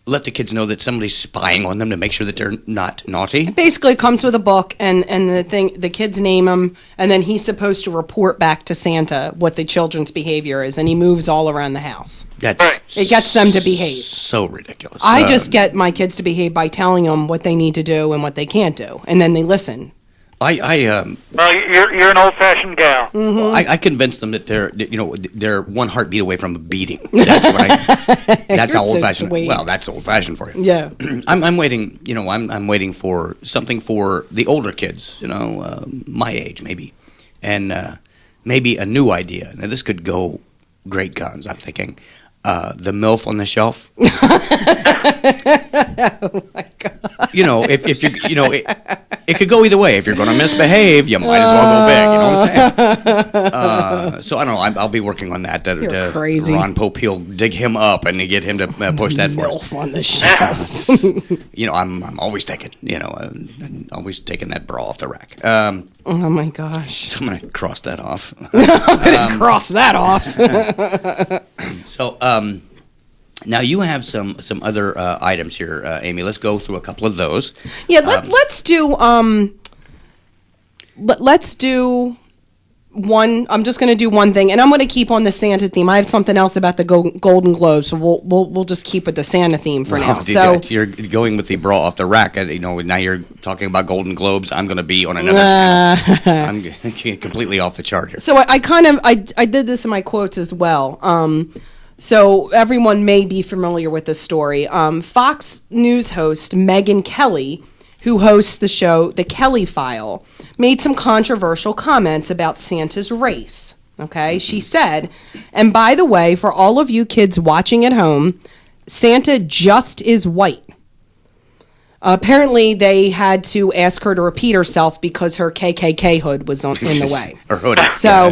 F: let the kids know that somebody's spying on them to make sure that they're not naughty.
H: It basically comes with a book, and the kids name him, and then he's supposed to report back to Santa what the children's behavior is, and he moves all around the house. It gets them to behave.
F: So ridiculous.
H: I just get my kids to behave by telling them what they need to do and what they can't do, and then they listen.
I: Well, you're an old-fashioned gal.
F: I convinced them that they're one heartbeat away from a beating. That's what That's how old-fashioned.
H: Sweet.
F: Well, that's old-fashioned for you.
H: Yeah.
F: I'm waiting. I'm waiting for something for the older kids. My age maybe, and maybe a new idea. Now this could go great guns. I'm thinking. The MILF on the shelf.
H: Oh my God.
F: If you it could go either way. If you're going to misbehave, you might as well go big. You know what I'm saying? So I don't know. I'll be working on that.
H: You're crazy.
F: Ron Pope, he'll dig him up and get him to push that for us.
H: MILF on the shelf.
F: I'm always thinking. I'm always taking that bra off the rack.
H: Oh my gosh.
F: So I'm going to cross that off.
H: Cross that off.
F: So, now you have some other items here, Amy. Let's go through a couple of those.
H: Yeah, let's do let's do one. I'm just going to do one thing, and I'm going to keep on the Santa theme. I have something else about the Golden Globes, so we'll just keep with the Santa theme for now. So
F: you're going with the bra off the rack. Now you're talking about Golden Globes. I'm going to be on another channel. I'm completely off the chart here.
H: So I did this in my quotes as well. So everyone may be familiar with this story. Fox News host Megyn Kelly, who hosts the show The Kelly File, made some controversial comments about Santa's race. Okay, she said, and by the way, for all of you kids watching at home, Santa just is white. Apparently, they had to ask her to repeat herself because her KKK hood was in the way.
F: Her hood.
H: So,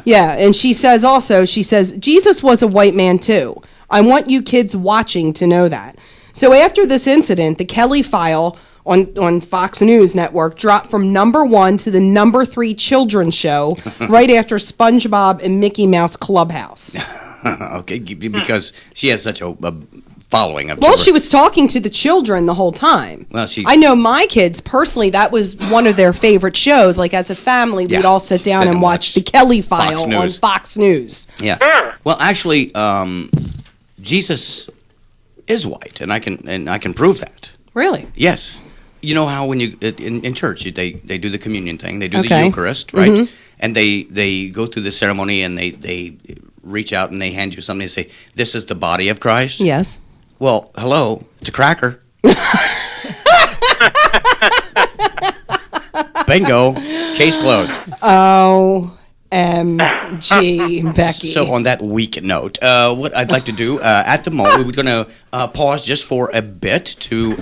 H: and she says, Jesus was a white man too. I want you kids watching to know that. So after this incident, the Kelly File on Fox News Network dropped from number 1 to the number 3 children's show right after SpongeBob and Mickey Mouse Clubhouse.
F: Okay, because she has such a following of
H: Well,
F: children.
H: she was talking to the children the whole time.
F: Well,
H: I know my kids, personally, that was one of their favorite shows. Like, as a family, we'd all sit down and watch The Kelly File on Fox News.
F: Yeah. Well, actually, Jesus is white, and I can prove that.
H: Really?
F: Yes. You know how when you in church they do the communion thing, they do the Eucharist, right?
H: Mm-hmm.
F: And they go through the ceremony and they reach out and they hand you something and say, "This is the body of Christ."
H: Yes.
F: Well, hello, it's a cracker. Bingo. Case closed.
H: OMG, Becky.
F: So on that weak note, what I'd like to do at the moment, we're going to pause just for a bit to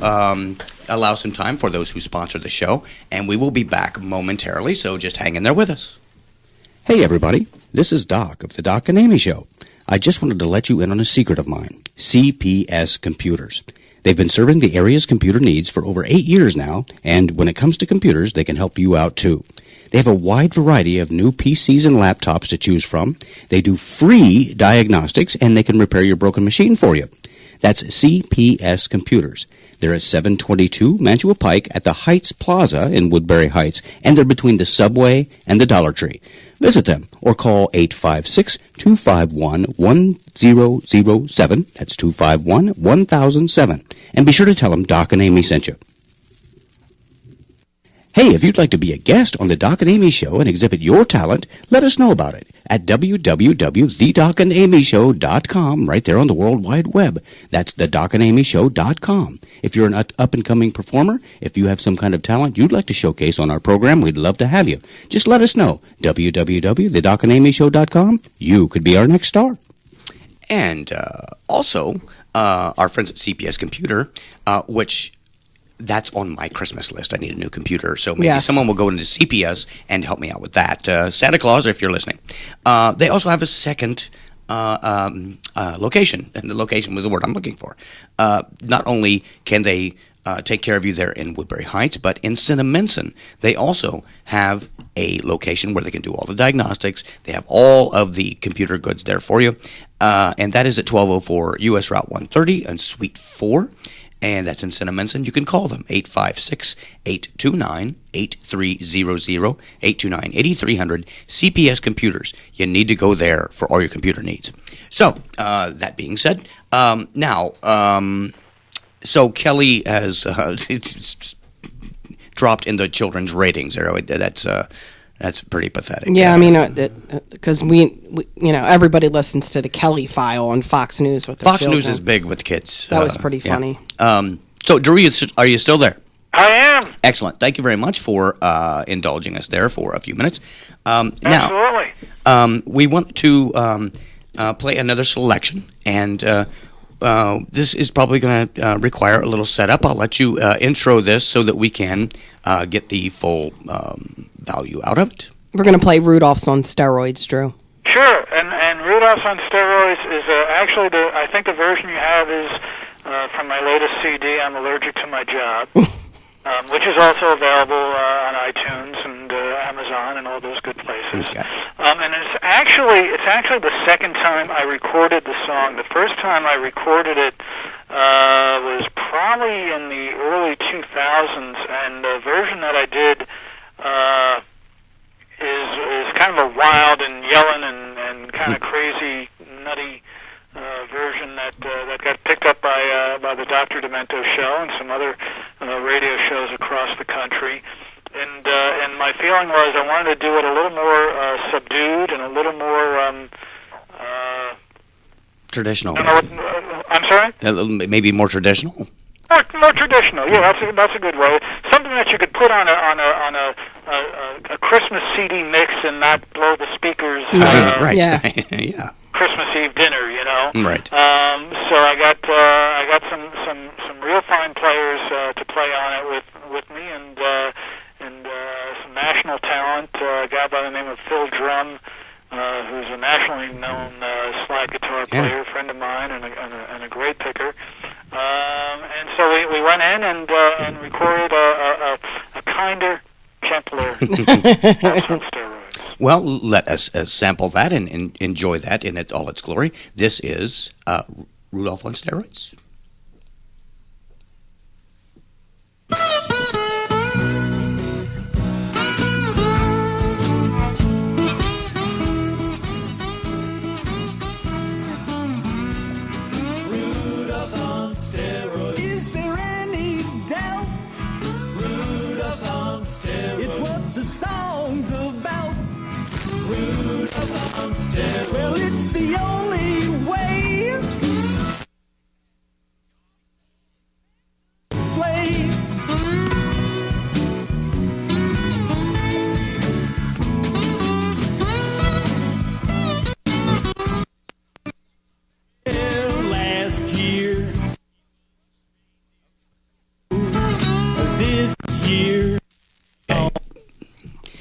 F: allow some time for those who sponsor the show, and we will be back momentarily, so just hang in there with us. Hey, everybody. This is Doc of the Doc and Amy Show. I just wanted to let you in on a secret of mine, CPS Computers. They've been serving the area's computer needs for over 8 years now, and when it comes to computers, they can help you out too. They have a wide variety of new PCs and laptops to choose from. They do free diagnostics, and they can repair your broken machine for you. That's CPS Computers. They're at 722 Mantua Pike at the Heights Plaza in Woodbury Heights, and they're between the Subway and the Dollar Tree. Visit them or call 856-251-1007. That's 251-1007. And be sure to tell them Doc and Amy sent you. Hey, if you'd like to be a guest on the Doc and Amy Show and exhibit your talent, let us know about it at www.thedocandamyshow.com right there on the World Wide Web. That's thedocandamyshow.com. If you're an up-and-coming performer, if you have some kind of talent you'd like to showcase on our program, we'd love to have you. Just let us know. www.thedocandamyshow.com. You could be our next star. And also, our friends at CPS Computer, which... that's on my Christmas list. I need a new computer. So maybe someone will go into CPS and help me out with that. Santa Claus, if you're listening. They also have a second location. And the location was the word I'm looking for. Not only can they take care of you there in Woodbury Heights, but in Cinnaminson, they also have a location where they can do all the diagnostics. They have all of the computer goods there for you. And that is at 1204 U.S. Route 130 and Suite 4. And that's in Cinnaminson. You can call them, 856-829-8300, 829-8300, CPS Computers. You need to go there for all your computer needs. So, that being said, so Kelly has, dropped in the children's ratings there. That's pretty pathetic.
H: Yeah, I mean, because we, everybody listens to the Kelly File on Fox News with the
F: Fox
H: children.
F: News is big with kids.
H: That was pretty funny.
F: So, Drew, are you still there?
I: I am.
F: Excellent. Thank you very much for indulging us there for a few minutes.
I: Absolutely.
F: Now, we want to play another selection, and this is probably going to require a little setup. I'll let you intro this so that we can get the full value out of it.
H: We're going to play Rudolph's on Steroids, Drew.
I: Sure, and Rudolph's on Steroids is actually I think the version you have is from my latest CD, I'm Allergic to My Job. Which is also available on iTunes and Amazon and all those good places.
F: Okay.
I: And it's actually the second time I recorded the song. The first time I recorded it was probably in the early 2000s, and the version that I did is kind of a wild and yelling and kind of crazy, nutty version that got picked up by the Dr. Demento show and some other radio shows across the country. And my feeling was I wanted to do it a little more subdued and a little more
F: traditional.
I: I'm sorry?
F: Maybe more traditional.
I: More traditional, yeah. That's a good way. Something that you could put on a Christmas CD mix and not blow the speakers.
F: Right.
H: Yeah.
F: Yeah.
I: Christmas Eve dinner,
F: Right.
I: So I got some real fine players to play on it with me, and some national talent. A guy by the name of Phil Drum, who's a nationally known slide guitar player, friend of mine, and a great picker. And so we went in and recorded a kinder, gentler Rudolph on Steroids.
F: Well, let us sample that and enjoy that in all its glory. This is Rudolph on Steroids.
J: Rudolph's on steroids. Is there any doubt? Rudolph's on steroids. It's what the song's about. Rudolph's on steroids. Well, it's the only way. Sleigh. Last year, this year.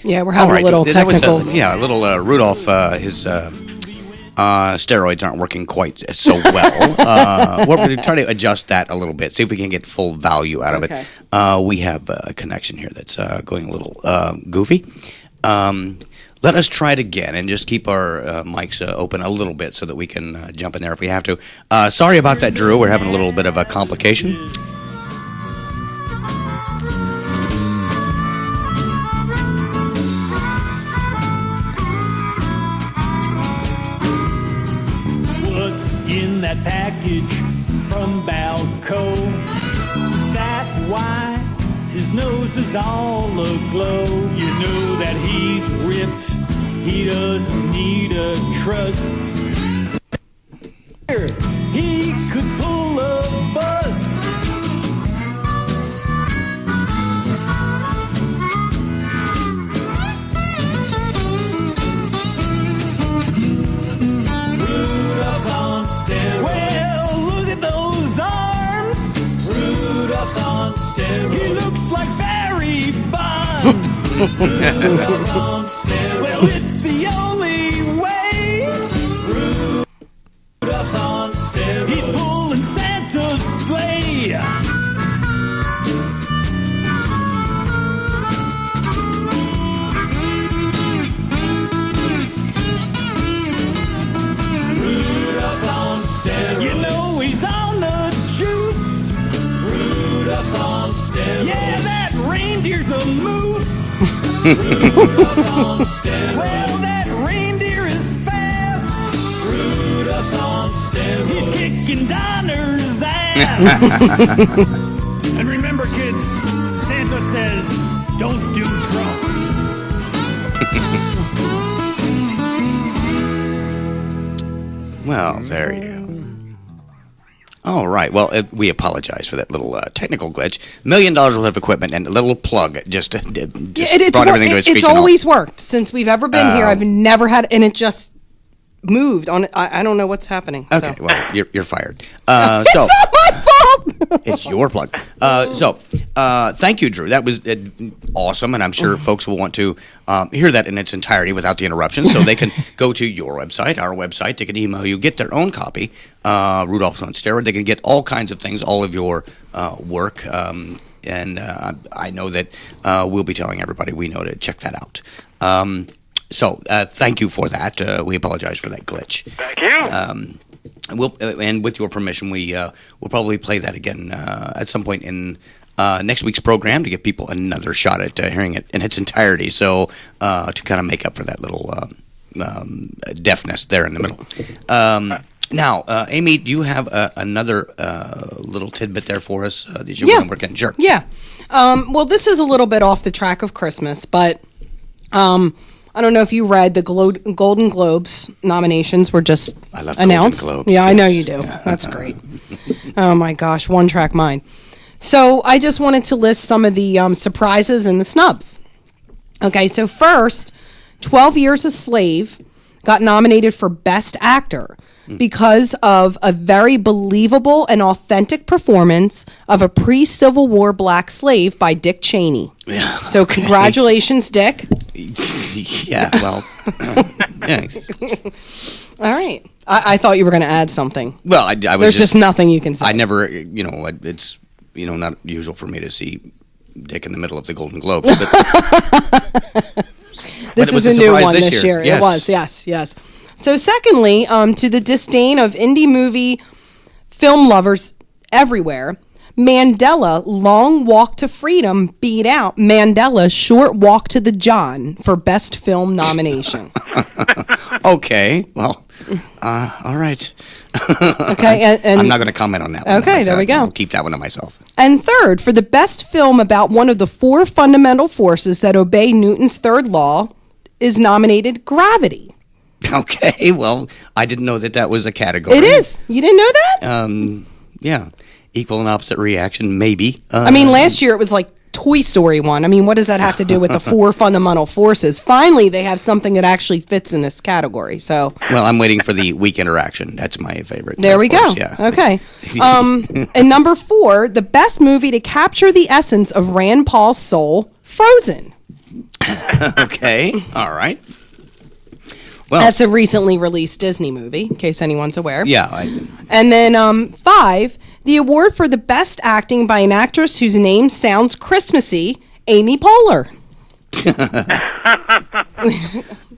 H: Yeah, we're having a little technical.
F: A little Rudolph. His steroids aren't working quite so well. We're going to try to adjust that a little bit, see if we can get full value out of it. We have a connection here that's going a little goofy. Let us try it again and just keep our mics open a little bit so that we can jump in there if we have to. Sorry about that, Drew. We're having a little bit of a complication.
J: What's in that package from Balco? Is that why his nose is all aglow? You know that he's ripped, he doesn't need a truss. He could pull a bus. Rudolph's on steroids. Well, look at those arms. Rudolph's on steroids. He looks like Barry Bonds. Rudolph's on steroids. Well, it's the only way. Rudolph's on steroids. He's pulling Santa's sleigh. Rudolph's on steroids. You know he's on the juice. Rudolph's on steroids. Yeah, that reindeer's a moose. Rudolph's on steroids. Well, that reindeer is fast. Rudolph's on steroids. He's kicking Donner's ass. And remember, kids, Santa says
F: Well, there you go. All right. Well, we apologize for that little technical glitch. $1 million worth of equipment and a little plug just brought everything to a screeching
H: It's
F: halt.
H: always worked since we've ever been here. I've never had, and it just moved on. I don't know what's happening.
F: Okay,
H: so.
F: well, you're fired.
H: It's
F: So
H: not my fault.
F: it's your plug. Thank you, Drew. That was awesome, and I'm sure folks will want to hear that in its entirety without the interruption. So they can go to your website, our website. They can email you, get their own copy. Rudolph's on Steroid. They can get all kinds of things, all of your work. And I know that we'll be telling everybody we know to check that out. So thank you for that. We apologize for that glitch.
I: Thank you.
F: And with your permission, we'll probably play that again at some point in next week's program to give people another shot at hearing it in its entirety. So to kind of make up for that little deafness there in the middle. Now, Amy, do you have another little tidbit there for us that you want to work in? Sure.
H: Yeah. Well, this is a little bit off the track of Christmas, but I don't know if you read the Golden Globes nominations were just announced.
F: Golden Globes,
H: yeah,
F: yes.
H: I know you do. That's great. Oh my gosh, one track mind. So I just wanted to list some of the surprises and the snubs. Okay, so first, 12 Years a Slave got nominated for Best Actor because of a very believable and authentic performance of a pre-Civil War black slave by Dick Cheney.
F: Yeah.
H: So congratulations, Dick.
F: Yeah, well, thanks.
H: All right. I thought you were going to add something.
F: Well, I was
H: There's just nothing you can say.
F: I never, it's, not usual for me to see Dick in the middle of the Golden Globes. But,
H: this
F: was
H: is a new
F: surprise
H: one this year.
F: Yes.
H: It was, yes. So secondly, to the disdain of indie movie film lovers everywhere, Mandela Long Walk to Freedom beat out Mandela Short Walk to the John for Best Film nomination.
F: Okay, well, all right.
H: Okay, and
F: I'm not going to comment on that one.
H: Okay, there we go.
F: I'll keep that one to myself.
H: And third, for the best film about one of the four fundamental forces that obey Newton's third law is nominated Gravity.
F: Okay, well, I didn't know that was a category.
H: It is. You didn't know that?
F: Yeah. Equal and opposite reaction, maybe.
H: I mean, last year it was like Toy Story 1. I mean, what does that have to do with the four fundamental forces? Finally, they have something that actually fits in this category. So,
F: well, I'm waiting for the weak interaction. That's my favorite.
H: There we go.
F: Yeah.
H: Okay. And number 4, the best movie to capture the essence of Rand Paul's soul, Frozen.
F: Okay. All right. Well,
H: that's a recently released Disney movie, in case anyone's aware.
F: Yeah.
H: And then 5, the award for the best acting by an actress whose name sounds Christmassy, Amy Poehler.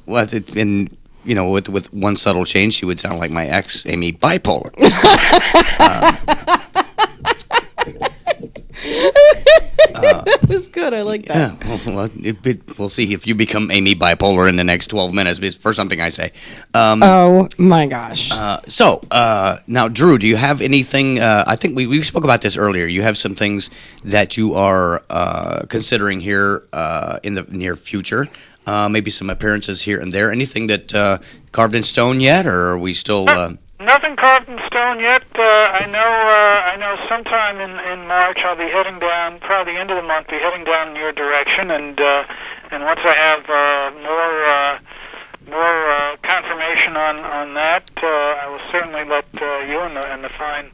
F: Well, with one subtle change, she would sound like my ex, Amy Bipolar.
H: That was good. I like that.
F: Yeah, well, we'll see if you become Amy Bipolar in the next 12 minutes for something I say.
H: Oh, my gosh.
F: So, now, Drew, do you have anything? I think we spoke about this earlier. You have some things that you are considering here in the near future. Maybe some appearances here and there. Anything that carved in stone yet, or are we still...
I: Nothing carved in stone yet. I know sometime in March I'll be heading down, probably the end of the month, be heading down in your direction, and once I have more confirmation on that, I will certainly let you and the fine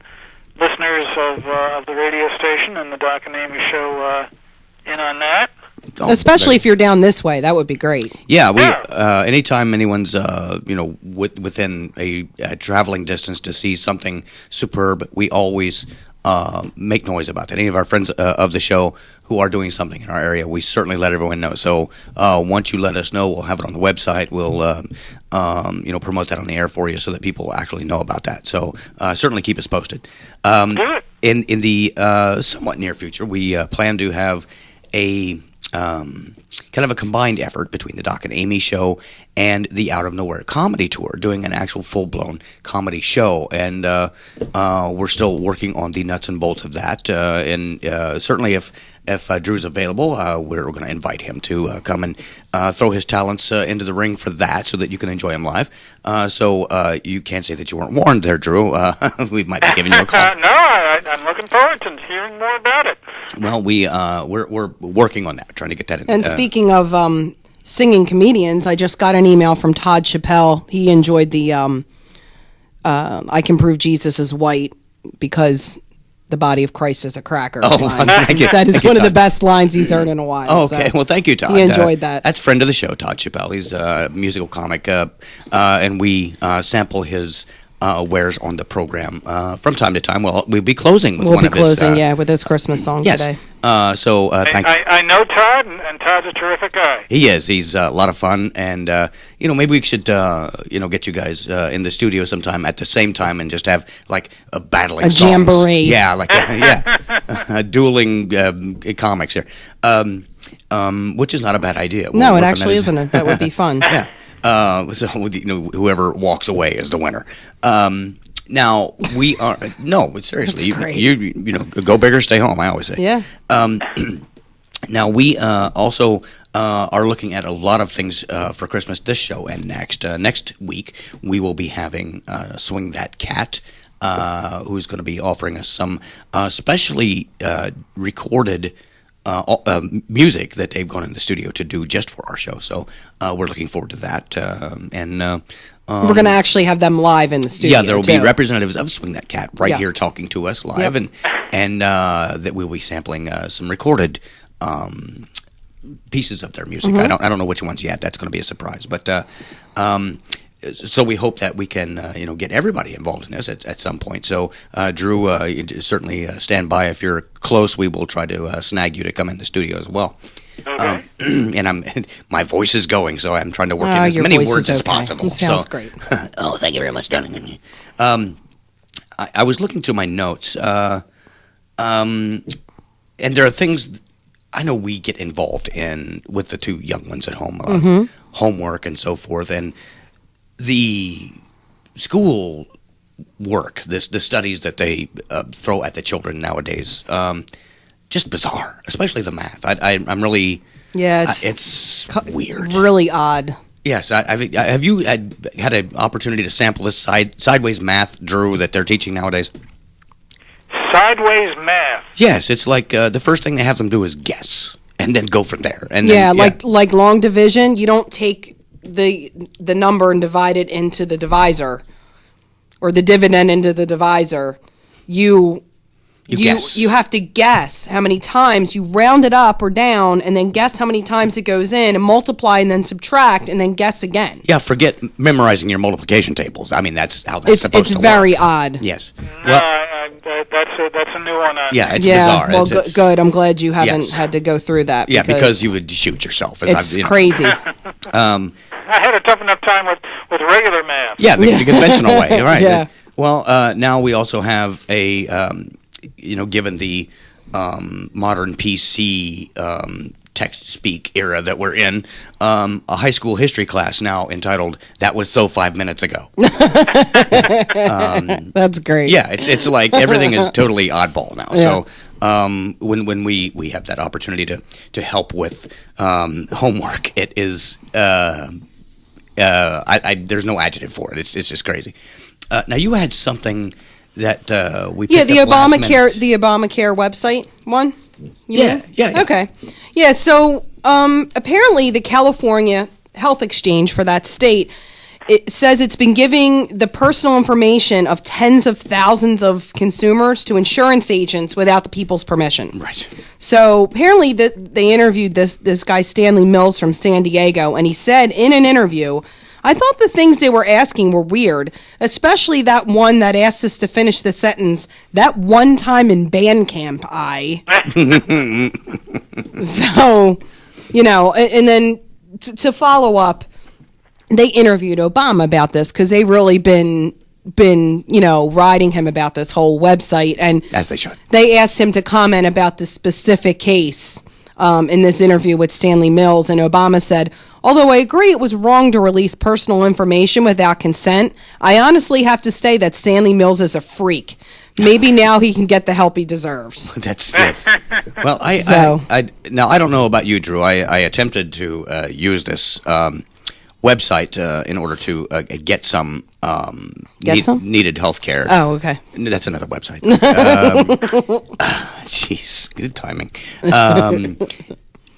I: listeners of the radio station and the Doc and Amy show in on that.
H: Especially if you're down this way, that would be great.
F: Yeah, we anytime anyone's within a traveling distance to see something superb, we always make noise about that. Any of our friends of the show who are doing something in our area, we certainly let everyone know. So once you let us know, we'll have it on the website. We'll promote that on the air for you so that people actually know about that. So certainly keep us posted. In the somewhat near future, we plan to have a kind of a combined effort between the Doc and Amy show and the Out of Nowhere comedy tour, doing an actual full-blown comedy show. And we're still working on the nuts and bolts of that. And certainly if if Drew's available, we're going to invite him to come and throw his talents into the ring for that, so that you can enjoy him live. So you can't say that you weren't warned there, Drew. We might be giving you a call.
I: No, I'm looking forward to hearing more about it.
F: Well, we're working on that, trying to get that in.
H: And speaking of singing comedians, I just got an email from Todd Chappelle. He enjoyed the I Can Prove Jesus is White because the body of Christ is a cracker.
F: Thank you.
H: That is
F: Thank you,
H: one of the
F: Todd.
H: best lines he's heard in a while.
F: Oh, okay.
H: So
F: Well, thank you, Todd.
H: He enjoyed that.
F: That's friend of the show, Todd Chappelle. He's a musical comic, and we sample his wares on the program from time to time. We'll be closing with one of his...
H: with his Christmas song
F: yes.
H: today.
F: So thank you.
I: I know Todd, and Todd's a terrific guy.
F: He is. He's a lot of fun, and maybe we should get you guys in the studio sometime at the same time and just have like a battling songs.
H: Jamboree.
F: Yeah, like dueling comics here, which is not a bad idea.
H: No, it actually isn't. That would be fun.
F: Yeah. So whoever walks away is the winner. Now we are seriously. You go big or stay home. I always say.
H: Yeah.
F: Now we also are looking at a lot of things for Christmas this show and next. Next week we will be having Swing That Cat, who's going to be offering us some specially recorded music that they've gone in the studio to do just for our show. So we're looking forward to that.
H: We're going to actually have them live in the studio.
F: Yeah, there will be representatives of Swing That Cat right here talking to us live,
H: Yep.
F: and that we'll be sampling some recorded pieces of their music.
H: Mm-hmm.
F: I don't know which ones yet. That's going to be a surprise. But so we hope that we can get everybody involved in this at some point. So Drew, certainly stand by. If you're close, we will try to snag you to come in the studio as well.
I: Okay.
F: And my voice is going, so I'm trying to work in as
H: your
F: many
H: voice
F: words
H: is
F: as
H: okay.
F: possible.
H: It sounds
F: So-
H: great.
F: Oh, thank you very much, darling. I was looking through my notes, and there are things I know we get involved in with the two young ones at home, homework and so forth, and the school work, the studies that they throw at the children nowadays, just bizarre, especially the math. I'm really...
H: Yeah,
F: it's weird.
H: Really odd.
F: Yes, have you had an opportunity to sample this sideways math, Drew, that they're teaching nowadays?
I: Sideways math.
F: Yes, it's like the first thing they have them do is guess, and then go from there. And
H: Yeah,
F: then,
H: like long division, you don't take the number and divide it into the divisor, or the dividend into the divisor. You
F: guess.
H: You have to guess how many times you round it up or down, and then guess how many times it goes in, and multiply, and then subtract, and then guess again.
F: Yeah, forget memorizing your multiplication tables. I mean, that's how that's supposed to work.
H: It's very odd.
F: Yes.
I: No, that's a new one.
F: Yeah, it's
H: Yeah,
F: bizarre.
H: well,
F: It's-
H: good. I'm glad you haven't
F: Yes.
H: had to go through that.
F: Yeah, because you would shoot yourself.
H: It's crazy.
I: I had a tough enough time with regular math.
F: Yeah, the conventional way, right?
H: Yeah.
F: Well, now we also have a, given the modern PC text-speak era that we're in, a high school history class now entitled "That Was So 5 Minutes Ago."
H: That's great.
F: Yeah, it's like everything is totally oddball now.
H: Yeah.
F: So when we have that opportunity to help with homework, it is there's no adjective for it. It's just crazy. Now you had something that we picked
H: the
F: up last
H: Obamacare
F: minute.
H: Obamacare website one.
F: Yeah.
H: Okay. Yeah. So apparently the California Health Exchange for that state, it says it's been giving the personal information of tens of thousands of consumers to insurance agents without the people's permission.
F: Right.
H: So apparently they interviewed this guy Stanley Mills from San Diego, and he said in an interview, "I thought the things they were asking were weird, especially that one that asked us to finish the sentence, 'That one time in band camp, I.'" So, and then to follow up, they interviewed Obama about this because they really been riding him about this whole website, and
F: As they should.
H: they asked him to comment about the specific case in this interview with Stanley Mills, and Obama said, "Although I agree it was wrong to release personal information without consent, I honestly have to say that Stanley Mills is a freak. maybe now he can get the help he deserves.
F: That's yes. Well, I now I don't know about you, Drew. I attempted to use this website in order to get some needed health care.
H: Oh, okay.
F: That's another website. Jeez, good timing.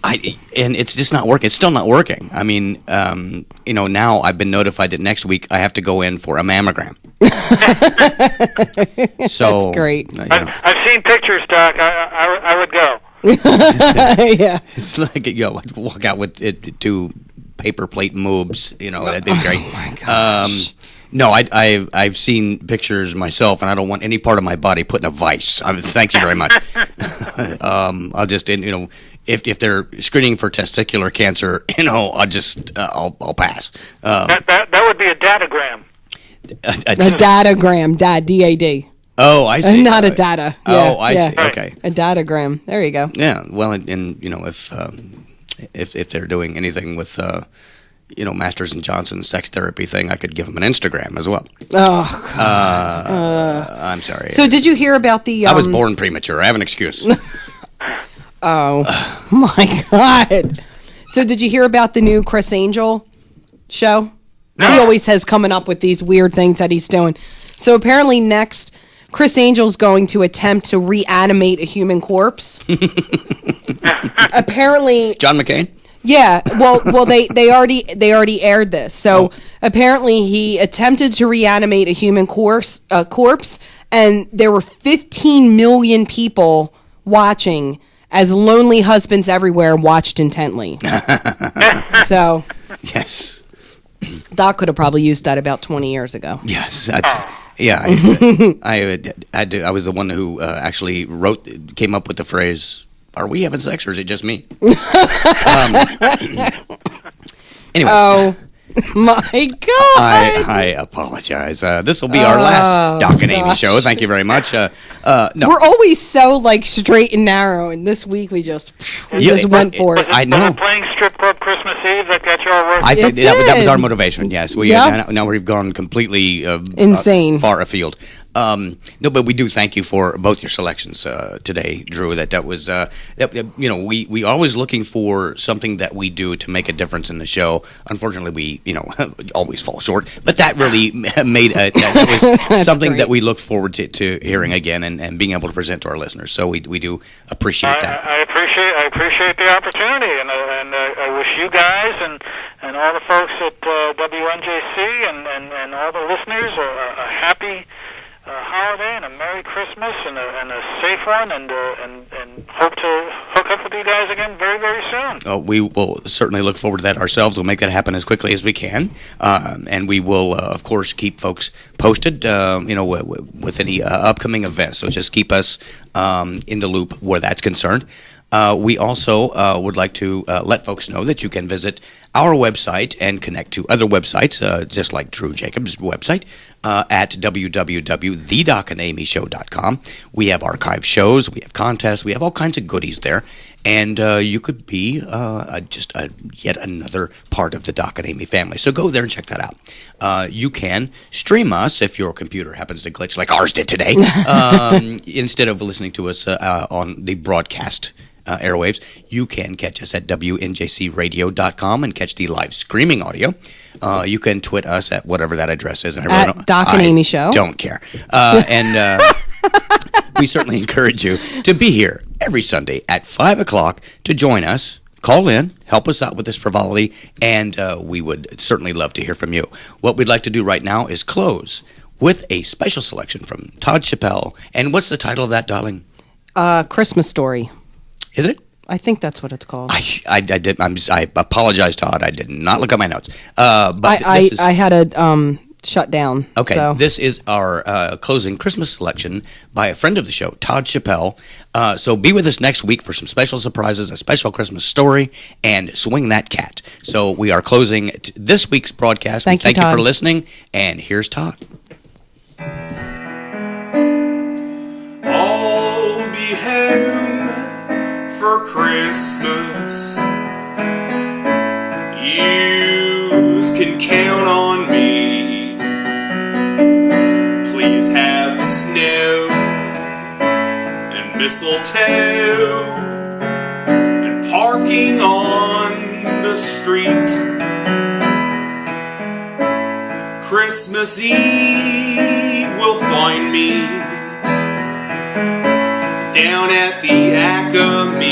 F: And it's just not working. It's still not working. I mean, now I've been notified that next week I have to go in for a mammogram. So
H: that's great.
I: I've seen pictures, Doc. I would go.
H: Yeah.
F: It's like I'd walk out with two paper plate moobs. That'd be great.
H: Oh my gosh.
F: No, I've seen pictures myself, and I don't want any part of my body put in a vice. Thank you very much. I'll just if they're screening for testicular cancer, I'll pass.
I: That would be a datagram.
H: A datagram, DAD.
F: Oh, I see.
H: Not a data.
F: Oh, I see.
I: Right.
F: Okay.
H: A datagram. There you go.
F: Yeah. Well, and if they're doing anything with Masters and Johnson's sex therapy thing, I could give them an Instagram as well.
H: Oh, God.
F: I'm sorry.
H: So did you hear about the?
F: I was born premature. I have an excuse.
H: Oh my God! So did you hear about the new Chris Angel show?
I: No.
H: He always has coming up with these weird things that he's doing. So apparently next, Chris Angel's going to attempt to reanimate a human corpse. Apparently,
F: John McCain.
H: Yeah, well, they already aired this. So apparently, he attempted to reanimate a human corpse, and there were 15 million people watching as lonely husbands everywhere watched intently. So,
F: yes,
H: Doc could have probably used that about 20 years ago.
F: Yes, that's yeah. I was the one who actually came up with the phrase. Are we having sex, or is it just me? Anyway. Oh,
H: my God.
F: I apologize. This will be our last Doc and Amy show. Thank you very much. No.
H: We're always so, straight and narrow, and this week we just went for it.
F: I know.
I: Was it playing strip club Christmas Eve that got you all worked?
F: I think that was our motivation, yes. Now we've gone completely
H: insane.
F: Far afield. No, but we do thank you for both your selections today, Drew. That was we always looking for something that we do to make a difference in the show. Unfortunately, we always fall short. But that really made that was something
H: great.
F: That we look forward to hearing again and being able to present to our listeners. So we do appreciate that.
I: I appreciate the opportunity, and I wish you guys and all the folks at WNJC and all the listeners a happy holiday and a Merry Christmas and a safe one, and hope to hook up with you guys again very, very soon.
F: We will certainly look forward to that ourselves. We'll make that happen as quickly as we can, and we will, of course, keep folks posted, with any upcoming events. So just keep us in the loop where that's concerned. We also would like to let folks know that you can visit our website and connect to other websites, just like Drew Jacobs' website, at www.thedocandamyshow.com. We have archived shows, we have contests, we have all kinds of goodies there, and you could be yet another part of the Doc and Amy family. So go there and check that out. You can stream us if your computer happens to glitch like ours did today, instead of listening to us on the broadcast airwaves. You can catch us at WNJCradio.com and catch the live streaming audio. You can tweet us at whatever that address is. And
H: at Doc and Amy Show.
F: Don't care. And we certainly encourage you to be here every Sunday at 5 o'clock to join us. Call in, help us out with this frivolity, and we would certainly love to hear from you. What we'd like to do right now is close with a special selection from Todd Chappelle. And what's the title of that, darling?
H: Christmas Story.
F: Is it?
H: I think that's what it's called.
F: I did. I apologize, Todd. I did not look at my notes. But
H: I had a shut down.
F: Okay,
H: so.
F: This is our closing Christmas selection by a friend of the show, Todd Chappelle. So be with us next week for some special surprises, a special Christmas story, and Swing That Cat. So we are closing this week's broadcast.
H: Thank you
F: for listening, and here's Todd.
K: I'll be home for Christmas. Yous can count on me. Please have snow mistletoe and parking on the street. Christmas Eve will find me down at the Acme